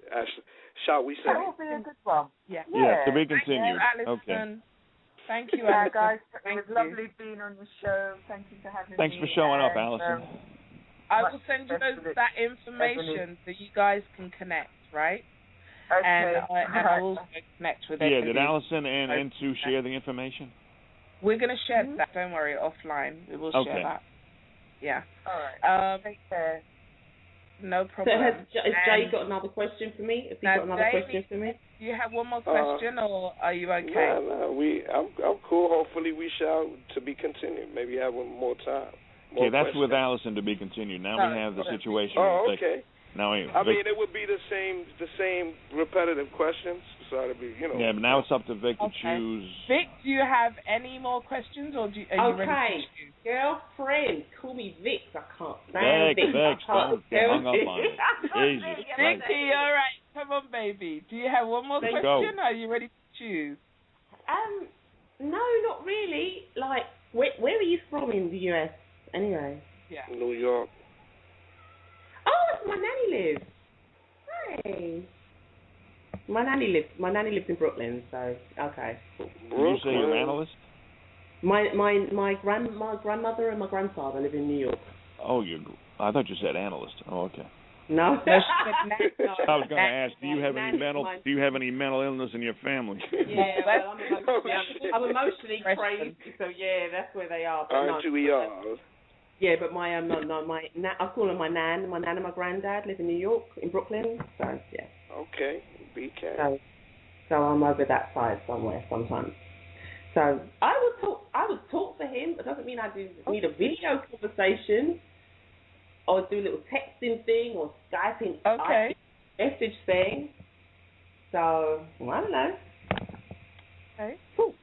Shall we say? That will be a good one. Yeah, to be continued. Okay. Thank you, Alison. Guys, it was lovely being on the show. Thank you for having me. Thanks for showing up, Alison. I will send you that information so you guys can connect, right? Okay. And I'll also connect with everybody. Yeah, did Alison and Sue share the information? We're going to share that. Don't worry, offline. We will share that. Yeah. All right. Take care. No problem. So has Jay got another question for me? Have you got another question for me? Do you have one more question, or are you okay? No, I'm cool. Hopefully we shall to be continued. Maybe have one more time. Okay, that's with Alison to be continued. Now we have the situation. Oh, okay. Now I mean, it would be the same repetitive questions. So it'd be, Yeah, but now it's up to Vic to choose. Vic, do you have any more questions, or are you ready to choose? Girlfriend, call me Vic. I can't stand Vic, don't get hung up on it. Jesus Christ. Vicky, all right, come on, baby. Do you have one more question? Or are you ready to choose? No, not really. Like, where are you from in the US, anyway? Yeah. New York. Oh, that's where my nanny lives. Hey. My nanny lives in Brooklyn, so okay. Did you say you're an analyst? My grandmother and my grandfather live in New York. Oh, I thought you said analyst. Oh, okay. No. I was going to ask, do you have any mental illness in your family? Yeah, well, I'm emotionally crazy, so yeah, that's where they are. Aren't we all? Yeah, but I call them my nan and my granddad live in New York, in Brooklyn. So yeah. Okay, BK. So I'm over that side somewhere sometimes. So I would talk to him, but doesn't mean I need a video conversation or do a little texting thing or Skyping message thing. So I don't know. Okay. Cool.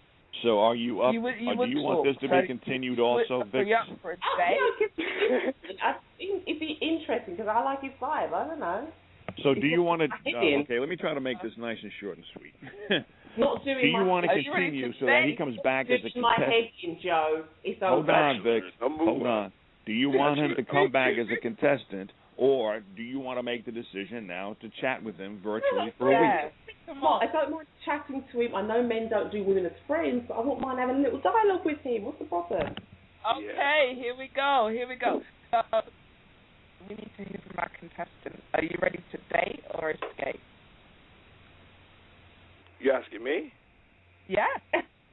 So are you up? Do you want this to be continued also, Vic? For a date? I think it'd be interesting because I like his vibe. I don't know. So do you want to? Okay, let me try to make this nice and short and sweet. Not doing do you want to continue so that he comes back as a contestant? My head in, Joe. It's Hold on, Vic. Hold on. Do you want him to come back as a contestant, or do you want to make the decision now to chat with him virtually for a week? Come on. I don't mind chatting to him. I know men don't do women as friends, but I wouldn't mind having a little dialogue with him. What's the problem? Okay, here we go. We need to hear from our contestant. Are you ready to date or escape? You asking me? Yeah.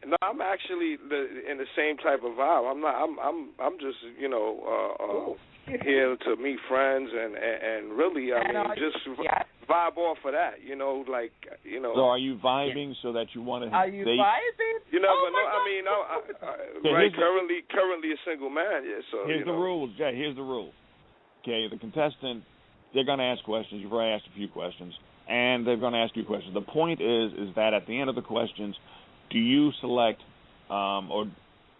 No, I'm actually in the same type of vibe. I'm not. I'm just here to meet friends and really, just vibe off of that. So are you vibing so that you want to? Are you vibing? You never know. Right. Currently a single man. Yeah. So here's the rules, Jay. Here's the rules. Okay, the contestant, they're going to ask questions. You've already asked a few questions, and they're going to ask you questions. The point is that at the end of the questions, do you select or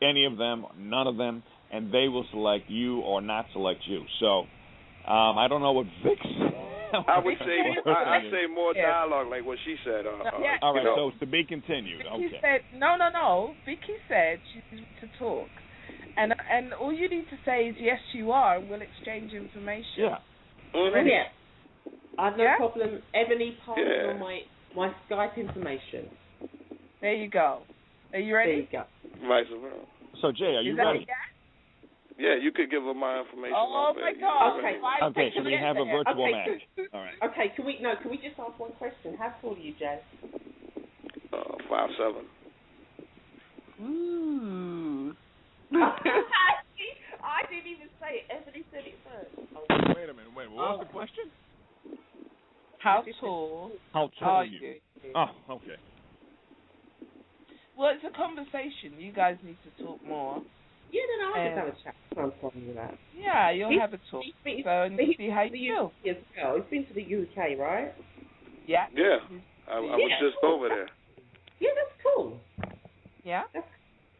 any of them, none of them, and they will select you or not select you. So I don't know what Vic said. I would say I'd say more dialogue, like what she said. All right, so to be continued. Vicky said, no. Vicky said she's to talk. And all you need to say is, yes, you are, and we'll exchange information. Yeah. Mm-hmm. Yeah. I have no problem. Ebony passing on my my Skype information. There you go. Are you ready? There you go. Visor. So, Jay, are you ready? Yeah, you could give her my information. Oh my God! Okay, so we have a virtual match. All right. Okay, can we just ask one question? How tall are you, Jay? 5'7". Ooh. I didn't even say it. Ebony said it first. Oh, wait a minute. What was the question? How tall are you? Oh, okay. Well, it's a conversation. You guys need to talk more. Yeah, no, I'll just have a chat. I'm fine with that. Yeah, you'll have a talk. And see how you feel. Yes, well, he's been to the UK, right? Yeah. Yeah, I was just over there. Yeah, that's cool. Yeah? That's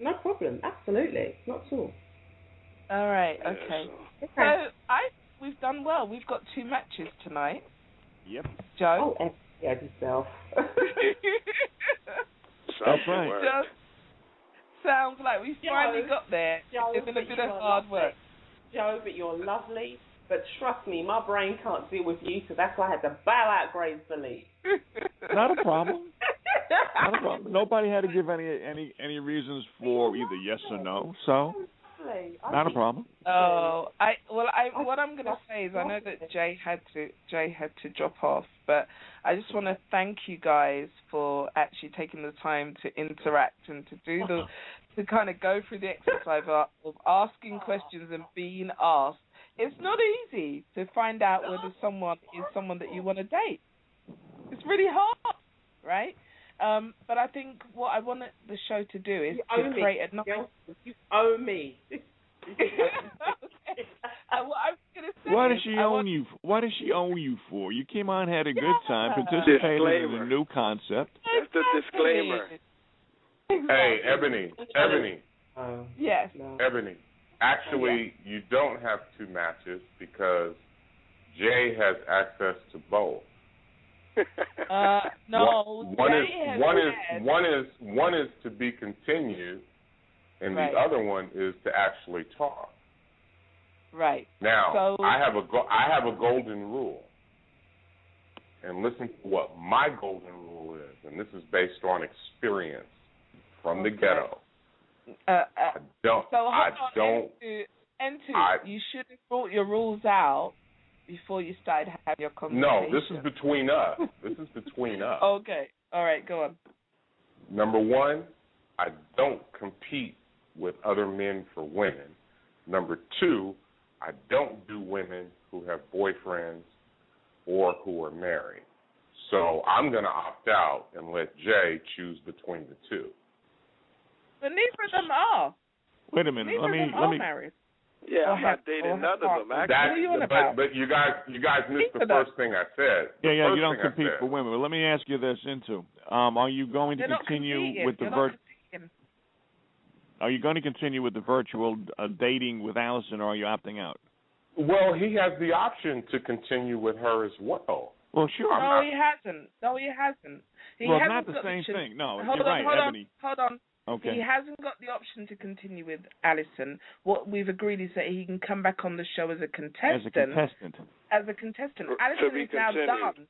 no problem. Absolutely. Not at all. All right, okay. So, we've done well. We've got 2 matches tonight. Yep. Joe? Oh, yeah, yourself. That's right. Joe, sounds like we finally got there. It's been a bit of hard work. Joe, but you're lovely. But trust me, my brain can't deal with you, so that's why I had to bow out gracefully. Not a problem. Not a problem. Nobody had to give any reasons for either yes or no, so not a problem. Oh, what I'm going to say is I know that Jay had to drop off, but I just want to thank you guys for actually taking the time to interact and to kind of go through the exercise of asking questions and being asked. It's not easy to find out whether someone is someone that you want to date. It's really hard, right? But I think what I want the show to do is to create a nice... You owe me. What does she own you? What does she own you for? You came on, had a good time, participated in a new concept. That's the disclaimer. Hey, Ebony. Yes. Ebony. Actually, you don't have 2 matches because Jay has access to both. No. One is to be continued, and the other one is to actually talk. Right. Now, I have a golden rule, and listen to what my golden rule is, and this is based on experience from the ghetto. You should have brought your rules out before you started having your conversation. No, this is between us. Okay. All right, go on. Number 1, I don't compete with other men for women. Number 2, I don't do women who have boyfriends or who are married. So I'm going to opt out and let Jay choose between the 2. But neither of them are. Wait a minute. Neither of them are married. Yeah, I'm not dating none of them. But you guys missed the first thing I said. Yeah, you don't compete for women. But let me ask you this, are you going to continue with the Are you going to continue with the virtual dating with Allison, or are you opting out? Well, he has the option to continue with her as well. Well, sure. No, he hasn't. He hasn't not the same thing. No, hold you're right, Ebony. Hold on. Okay. He hasn't got the option to continue with Allison. What we've agreed is that he can come back on the show as a contestant. Allison is now done.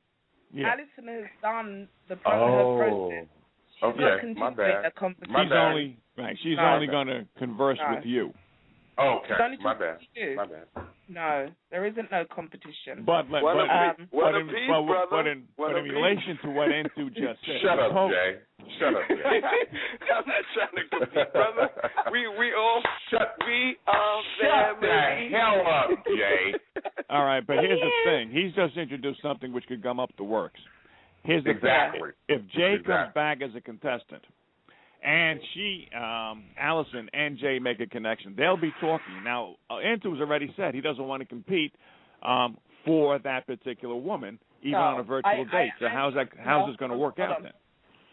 Yeah. Allison has done her process. She's my bad. She's only going to converse with you. Oh, okay. My bad. No, there isn't no competition. But in relation to what N2 just said. Shut up, Jay. I'm not trying to compete, brother. We all shut the hell up, Jay. All right, but here's the thing. He's just introduced something which could gum up the works. Here's the thing. If Jay comes back as a contestant, and Allison and Jay make a connection, they'll be talking. Now, N2's already said he doesn't want to compete for that particular woman, even on a virtual date. So how's this going to work out then?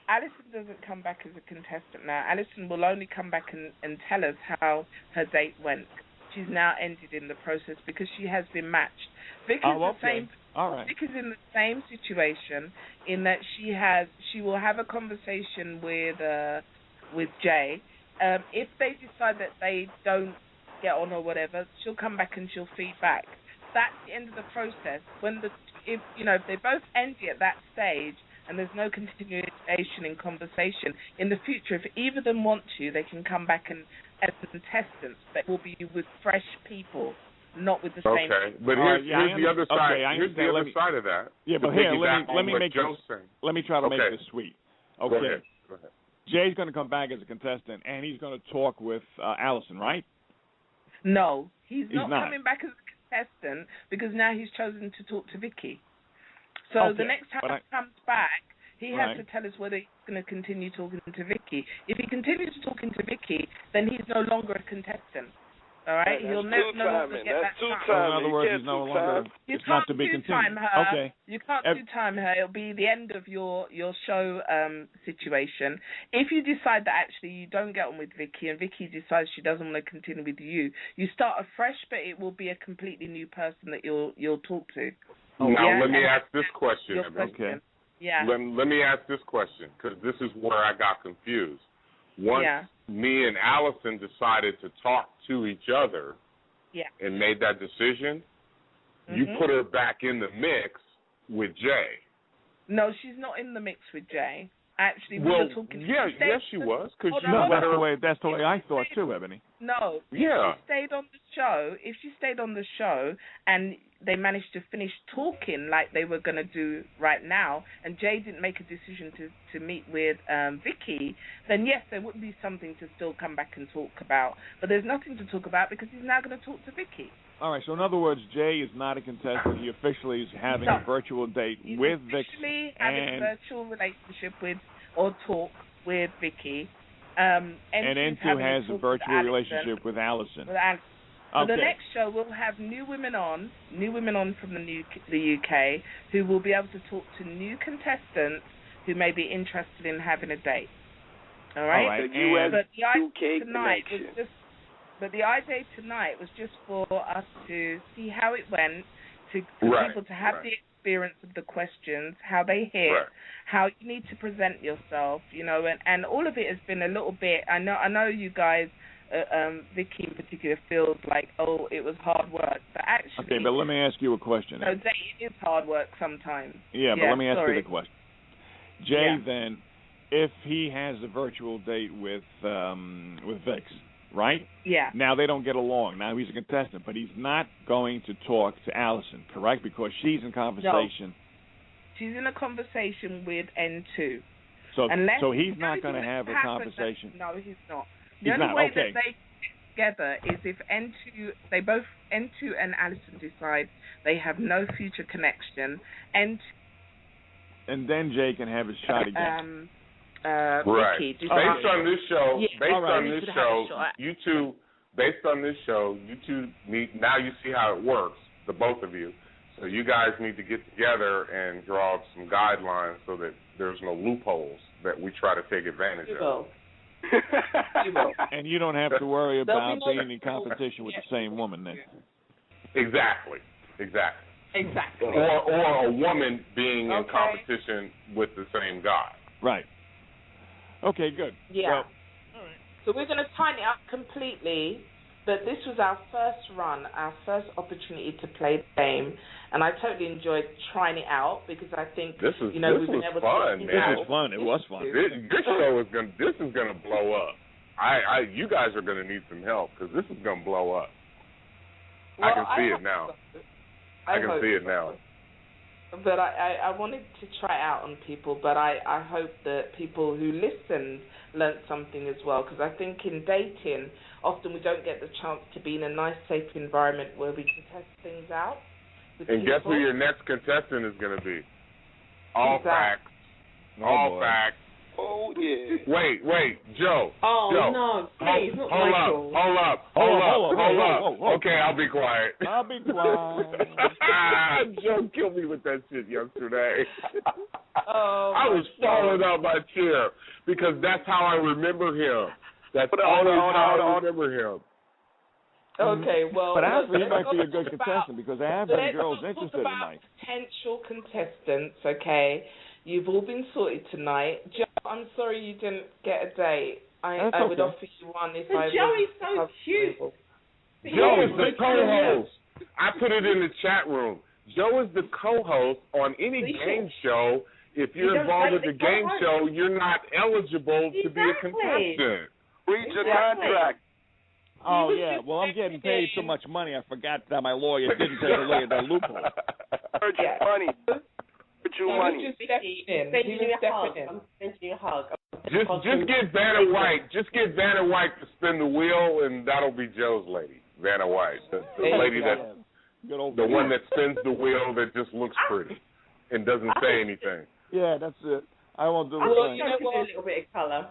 Allison doesn't come back as a contestant now. Allison will only come back and tell us how her date went. She's now ended in the process because she has been matched. Vicky's Vicky's in the same situation in that she will have a conversation with Jay. If they decide that they don't get on or whatever, she'll come back and she'll feed back. That's the end of the process. If they both end it at that stage and there's no continuation in conversation. In the future, if either of them want to, they can come back and as contestants, but it will be with fresh people, not with the same. Okay, but here's the other side. Here's the other side of that. Yeah, but here, let me try to make this sweet. Okay. Go ahead. Jay's going to come back as a contestant, and he's going to talk with Allison, right? No, he's not coming back as a contestant because now he's chosen to talk to Vicky. So the next time he comes back, he has to tell us whether he's going to continue talking to Vicky. If he continues talking to Vicky, then he's no longer a contestant. All right? He'll no longer get that time. So in other words, he's no longer. It's not to be continued. Okay. You can't do time her. It'll be the end of your show situation. If you decide that actually you don't get on with Vicky and Vicky decides she doesn't want to continue with you, you start afresh, but it will be a completely new person that you'll talk to. Now let me ask this question. Okay. Yeah. Let me ask this question because this is where I got confused. Once me and Allison decided to talk to each other and made that decision, you put her back in the mix with Jay. No, she's not in the mix with Jay. Actually, we were talking. Yes, she was. Cause that's the way I thought too, Ebony. No. If she stayed on the show, and they managed to finish talking like they were going to do right now, and Jay didn't make a decision to meet with Vicky, then yes, there would be something to still come back and talk about. But there's nothing to talk about because he's now going to talk to Vicky. All right, so in other words, Jay is not a contestant. He officially is having a virtual date with Vicky. He's officially having a virtual relationship or talk with Vicky. And N2 has a virtual relationship with Allison. So the next show we'll have new women on from the UK who will be able to talk to new contestants who may be interested in having a date. All right? But the idea tonight was just for us to see how it went, for people to have the experience of the questions, how they hit, how you need to present yourself, and all of it has been a little bit. I know you guys. Vicky in particular feels like, it was hard work, but actually... Okay, but let me ask you a question. No, dating is hard work sometimes. Yeah, but let me ask you the question. Jay, then, if he has a virtual date with Vix, right? Yeah. Now they don't get along. Now he's a contestant, but he's not going to talk to Allison, correct? Because she's in conversation. No. She's in a conversation with N2. So he's not going to have a conversation. No, he's not. The only way that they get together is if N2 and Allison decide they have no future connection, and then Jay can have his shot again. Vicky, based on this show, you two need. Now you see how it works, the both of you. So you guys need to get together and draw up some guidelines so that there's no loopholes that we try to take advantage of. And you don't have to worry about being in competition with the same woman then. Exactly. Or a woman being in competition with the same guy. Right. Okay, good. Yeah. Well, all right. So we're going to tighten it up completely, but this was our first run, our first opportunity to play the game, and I totally enjoyed trying it out because I think this was fun, man. This was fun. It was fun. This show is gonna blow up. You guys are gonna need some help because this is gonna blow up. Well, I can see it now. I can see it now. But I wanted to try it out on people, but I hope that people who listened learnt something as well, because I think in dating, often we don't get the chance to be in a nice, safe environment where we can test things out. And guess who your next contestant is going to be? All facts. All facts. Oh, yeah. Wait, Joe. Oh, Joe. no, please, not Michael. Hold up. Okay, I'll be quiet. Joe killed me with that shit yesterday. I was falling out my chair because that's how I remember him. That's how I remember him. Okay, well... But actually, he might be a good contestant because I have been girls interested in Mike. Potential contestants, okay? You've all been sorted tonight. Joe, I'm sorry you didn't get a date. I would offer you one if I was... Joey's so cute. Joe is the co-host. I put it in the chat room. Joe is the co-host on any game show. if you're involved with the game show, you're not eligible to be a contestant. Read your contract. Oh, yeah. Well, I'm getting paid so much money, I forgot that my lawyer didn't take away the loophole. Earn your money. Put your money. I'm sending you a hug. Just get Vanna White. Just get Vanna White to spin the wheel, and that'll be Joe's lady. Vanna White, the lady that, the one that spins the wheel that just looks pretty and doesn't say anything. Yeah, that's it. I won't do it. Well, you know what? A little bit of colour.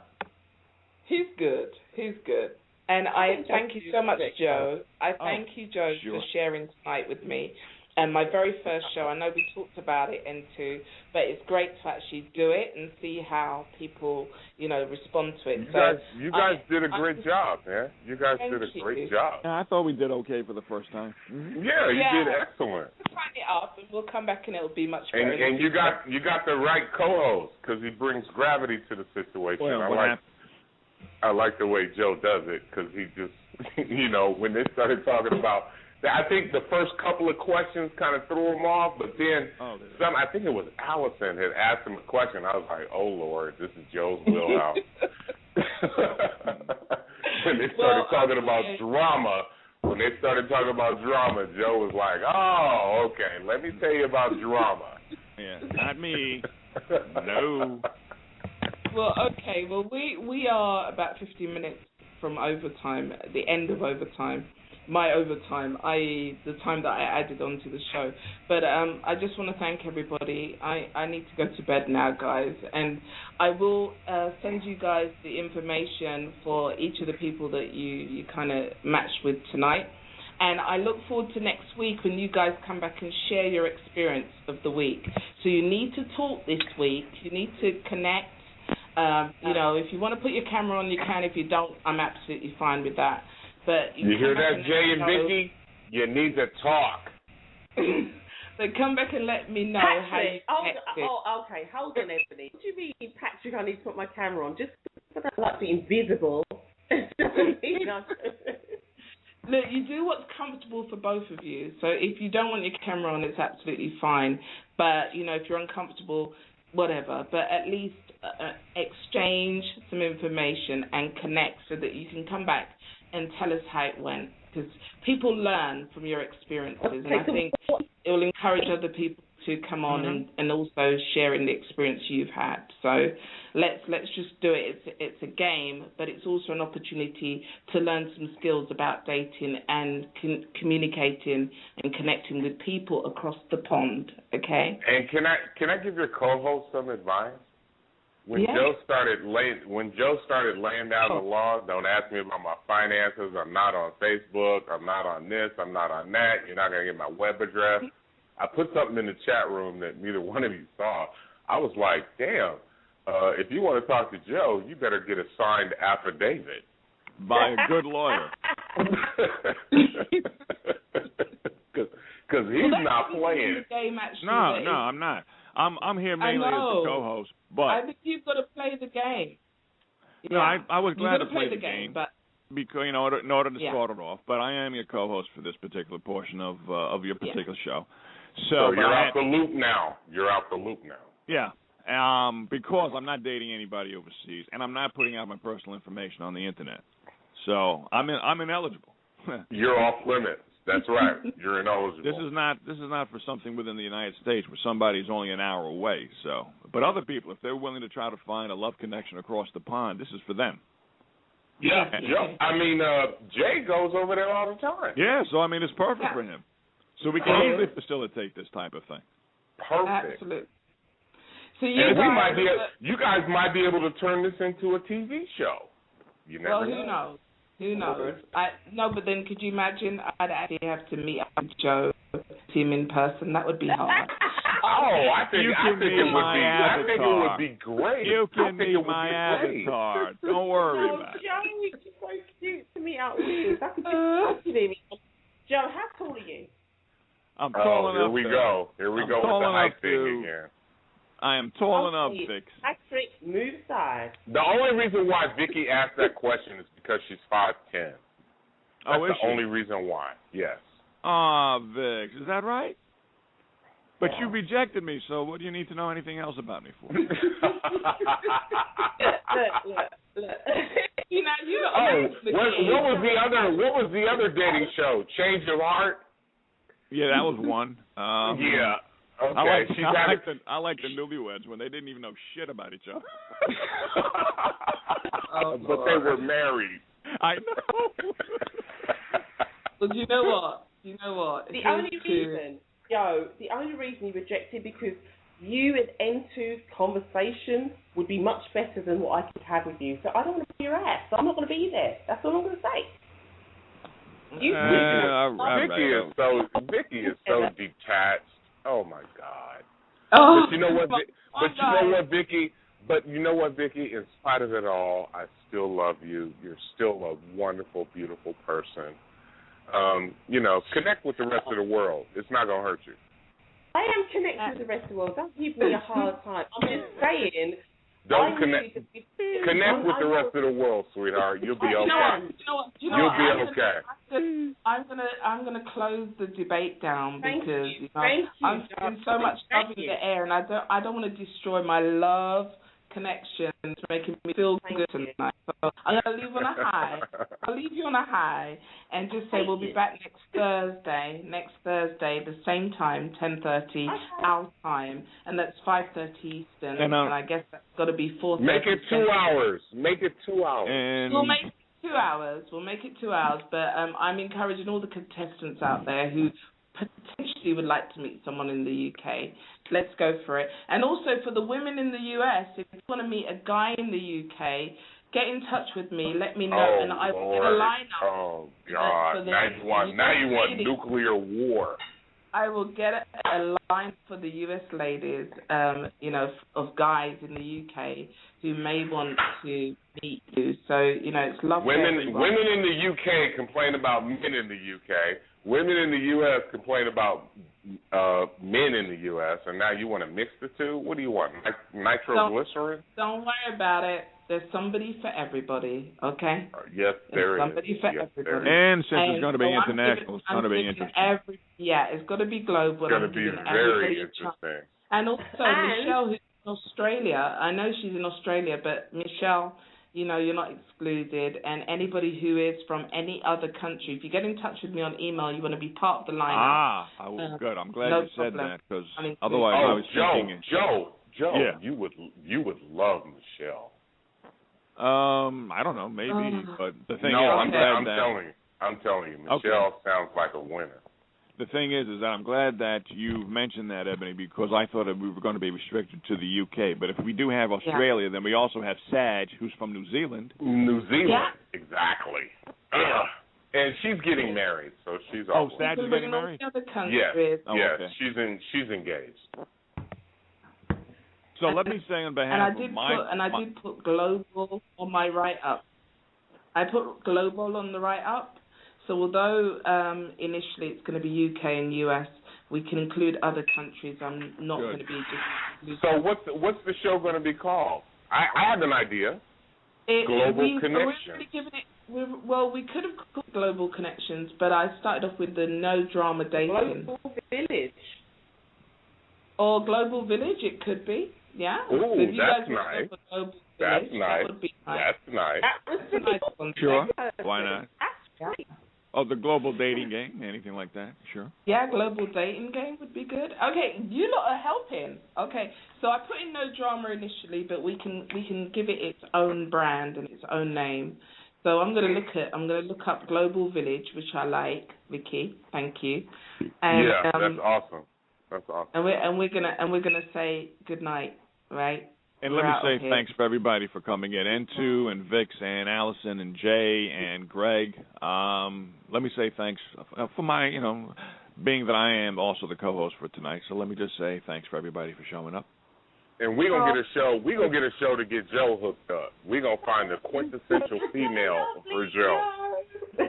He's good. He's good. And I thank you so much, Joe. I thank you, Joe, for sharing tonight with me. And my very first show, I know we talked about it but it's great to actually do it and see how people, respond to it. You guys did a great job, man. You guys did a great job. Yeah, I thought we did okay for the first time. Mm-hmm. Yeah, you did excellent. We'll tighten it up, and we'll come back, and it'll be much better. And you got the right co-host because he brings gravity to the situation. Well, I like the way Joe does it because he just, when they started talking about, I think the first couple of questions kind of threw him off, but then I think it was Allison had asked him a question. I was like, oh, Lord, this is Joe's wheelhouse. When they started talking about drama, Joe was like, oh, okay, let me tell you about drama. Yeah, not me. No. Well, okay. Well, we are about 15 minutes from overtime, the end of overtime. My overtime, i.e. the time that I added onto the show. But I just want to thank everybody. I need to go to bed now, guys. And I will send you guys the information for each of the people that you kind of matched with tonight. And I look forward to next week when you guys come back and share your experience of the week. So you need to talk this week. You need to connect. If you want to put your camera on, you can. If you don't, I'm absolutely fine with that. But you hear that, Jay and Vicky? You need to talk. But come back and let me know how you connected. Oh, okay. Hold on, Ebony. What do you mean, Patrick, I need to put my camera on? Just because I like being visible. Look, you do what's comfortable for both of you. So if you don't want your camera on, it's absolutely fine. But, if you're uncomfortable, whatever. But at least exchange some information and connect so that you can come back and tell us how it went, because people learn from your experiences, and I think it will encourage other people to come on and also sharing the experience you've had. So let's just do it. It's a game, but it's also an opportunity to learn some skills about dating and communicating and connecting with people across the pond. Okay. And can I give your co-host some advice? When Joe started laying down the law, don't ask me about my finances. I'm not on Facebook. I'm not on this. I'm not on that. You're not going to get my web address. I put something in the chat room that neither one of you saw. I was like, damn, if you want to talk to Joe, you better get a signed affidavit. By a good lawyer. Because he's not playing. No, I'm not. I'm here mainly as the co-host, but I think you've got to play the game. No, I was glad to play the game, but because in order to start it off. But I am your co-host for this particular portion of your particular show. So you're out the loop now. Yeah, because I'm not dating anybody overseas, and I'm not putting out my personal information on the internet. So I'm ineligible. You're off limits. That's right. You're ineligible. This is not for something within the United States where somebody's only an hour away. So, but other people, if they're willing to try to find a love connection across the pond, this is for them. Yeah. I mean, Jay goes over there all the time. Yeah. So it's perfect for him. So we can easily facilitate this type of thing. Perfect. Absolutely. So you guys might be able to turn this into a TV show. You never know. Who knows? But then could you imagine I'd actually have to meet up with Joe, see him in person? That would be hard. I think it would be great. You can meet my avatar. Don't worry about it. Joe, it's so cute to meet up with you. That could be Joe, how tall are you? I'm tall enough. Here we go with the height thing again. I am tall enough, Vic. Patrick, move aside. The only reason why Vicky asked that question is because she's 5'10". That's the only reason why. Yes. Vic, is that right? But you rejected me, so what do you need to know anything else about me for? Look. You know, what was the other dating show? Change of Heart? Yeah, that was one. Yeah. Okay. I like the newlyweds when they didn't even know shit about each other. But they were married. I know. But you know what? The only reason he rejected because you and N2's conversation would be much better than what I could have with you. So I don't want to be your ass. So I'm not going to be there. That's all I'm going to say. Vicky is so detached. Oh my God. Oh, but you know what, Vicky? In spite of it all, I still love you. You're still a wonderful, beautiful person. Connect with the rest of the world. It's not gonna hurt you. I am connected with the rest of the world. Don't give me a hard time. I'm just saying. Don't connect with the rest of the world, sweetheart. You'll be okay. You'll be okay. I'm gonna close the debate down because I'm feeling so much love in the air, and I don't want to destroy my love connection making me feel good tonight. So I'm gonna leave on a high. I'll leave you on a high and just say we'll be back next Thursday, the same time, 10:30 our time, and that's 5:30 Eastern, and I guess that's got to be 4:30. Make it 2 hours. Make it 2 hours. We'll make it 2 hours. But I'm encouraging all the contestants out there who potentially would like to meet someone in the UK. Let's go for it. And also for the women in the US, if you want to meet a guy in the UK, get in touch with me. Let me know, and I will get a lineup. Oh God! Now you want nuclear war. I will get a line for the US ladies, of guys in the UK who may want to meet you. So it's lovely. Women in the UK complain about men in the UK. Women in the U.S. complain about men in the U.S., and now you want to mix the two? What do you want, nitroglycerin? Don't worry about it. There's somebody for everybody, okay? Yes, there is. Somebody for everybody. And since it's going to be international, it's going to be interesting. It's going to be global. It's going to be very interesting. And also, Michelle, who's in Australia, I know she's in Australia, but Michelle, you're not excluded. And anybody who is from any other country, if you get in touch with me on email, you want to be part of the lineup. Good. I'm glad you said that, because otherwise I was thinking... Joe, yeah. you would love Michelle. I don't know, maybe, but the thing is, I'm telling you, Michelle sounds like a winner. The thing is that I'm glad that you mentioned that, Ebony, because I thought that we were going to be restricted to the UK. But if we do have Australia, then we also have Sag, who's from New Zealand. Exactly. And she's getting married, so she's Sag is getting married? Yes. She's engaged. So let me say on behalf of I did put global on my write-up. I put global on the write-up. So although initially it's going to be UK and US, we can include other countries. I'm not going to be just... So what's the show going to be called? I have an idea. Global Connections. We could have called Global Connections, but I started off with the No Drama Dating. Global Village. Or Global Village, it could be. Yeah. Ooh, that's nice. That's nice. That would be nice. That's nice. That's a nice one. Sure. Why not? That's great. Oh, the global dating game, anything like that? Sure. Yeah, global dating game would be good. Okay, you lot are helping. Okay, so I put in No Drama initially, but we can give it its own brand and its own name. So I'm gonna look up Global Village, which I like, Vicky. Thank you. And, that's awesome. That's awesome. And we're gonna say good night, right? And let me say thanks for everybody for coming in. N2 and Vix and Allison and Jay and Greg. Let me say thanks for my, being that I am also the co-host for tonight. So let me just say thanks for everybody for showing up. And we're gonna get a show. We're gonna get a show to get Joe hooked up. We're gonna find the quintessential female for Joe.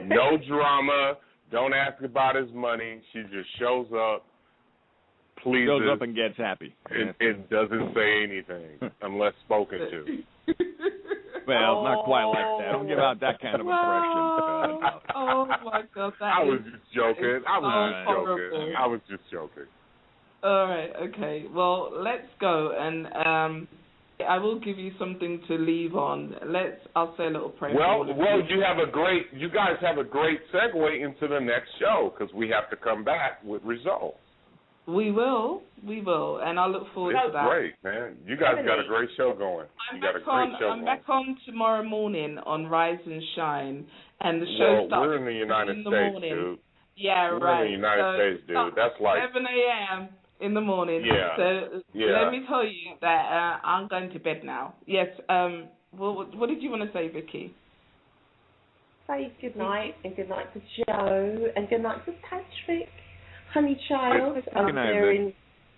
No drama. Don't ask about his money. She just shows up. Pleases. Goes up and gets happy. It doesn't say anything unless spoken to. Well, not quite like that. Don't give out that kind of impression. Oh my God! I was just joking. I was just joking. All right, okay. Well, let's go, and I will give you something to leave on. I'll say a little prayer. Well, you guys have a great segue into the next show because we have to come back with results. We will, and I look forward to that. Great, man. You guys got a great show going. I'm back on tomorrow morning on Rise and Shine, and the show starts we're in the United States, dude. Yeah, we're right. in the United States, dude. That's like 7 a.m. in the morning. Yeah. So let me tell you that I'm going to bed now. Yes. What did you want to say, Vicky? Say good night, and good night to Joe, and good night to Patrick. Honey child,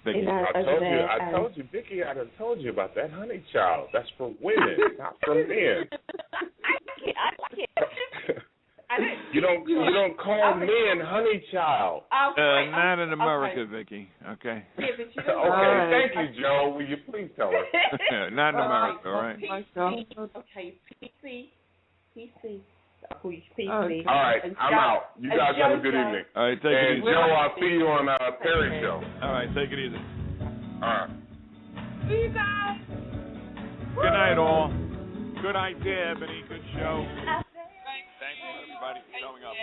Vicky. I told you, Vicky. I done told you about that honey child. That's for women, not for men. I like it. You don't call men honey child. Not in America, Vicky. Okay. Yeah, but you okay. Thank you, Joe. Will you please tell us? Not in America, all right? Okay. PC. All right, I'm out. You guys have a good evening. All right, take it easy. And Joe, I'll see you on Perry's show. All right, take it easy. All right. See you guys. Good night, all. Good idea, Ebony. Good show. Thank you, everybody, for showing up.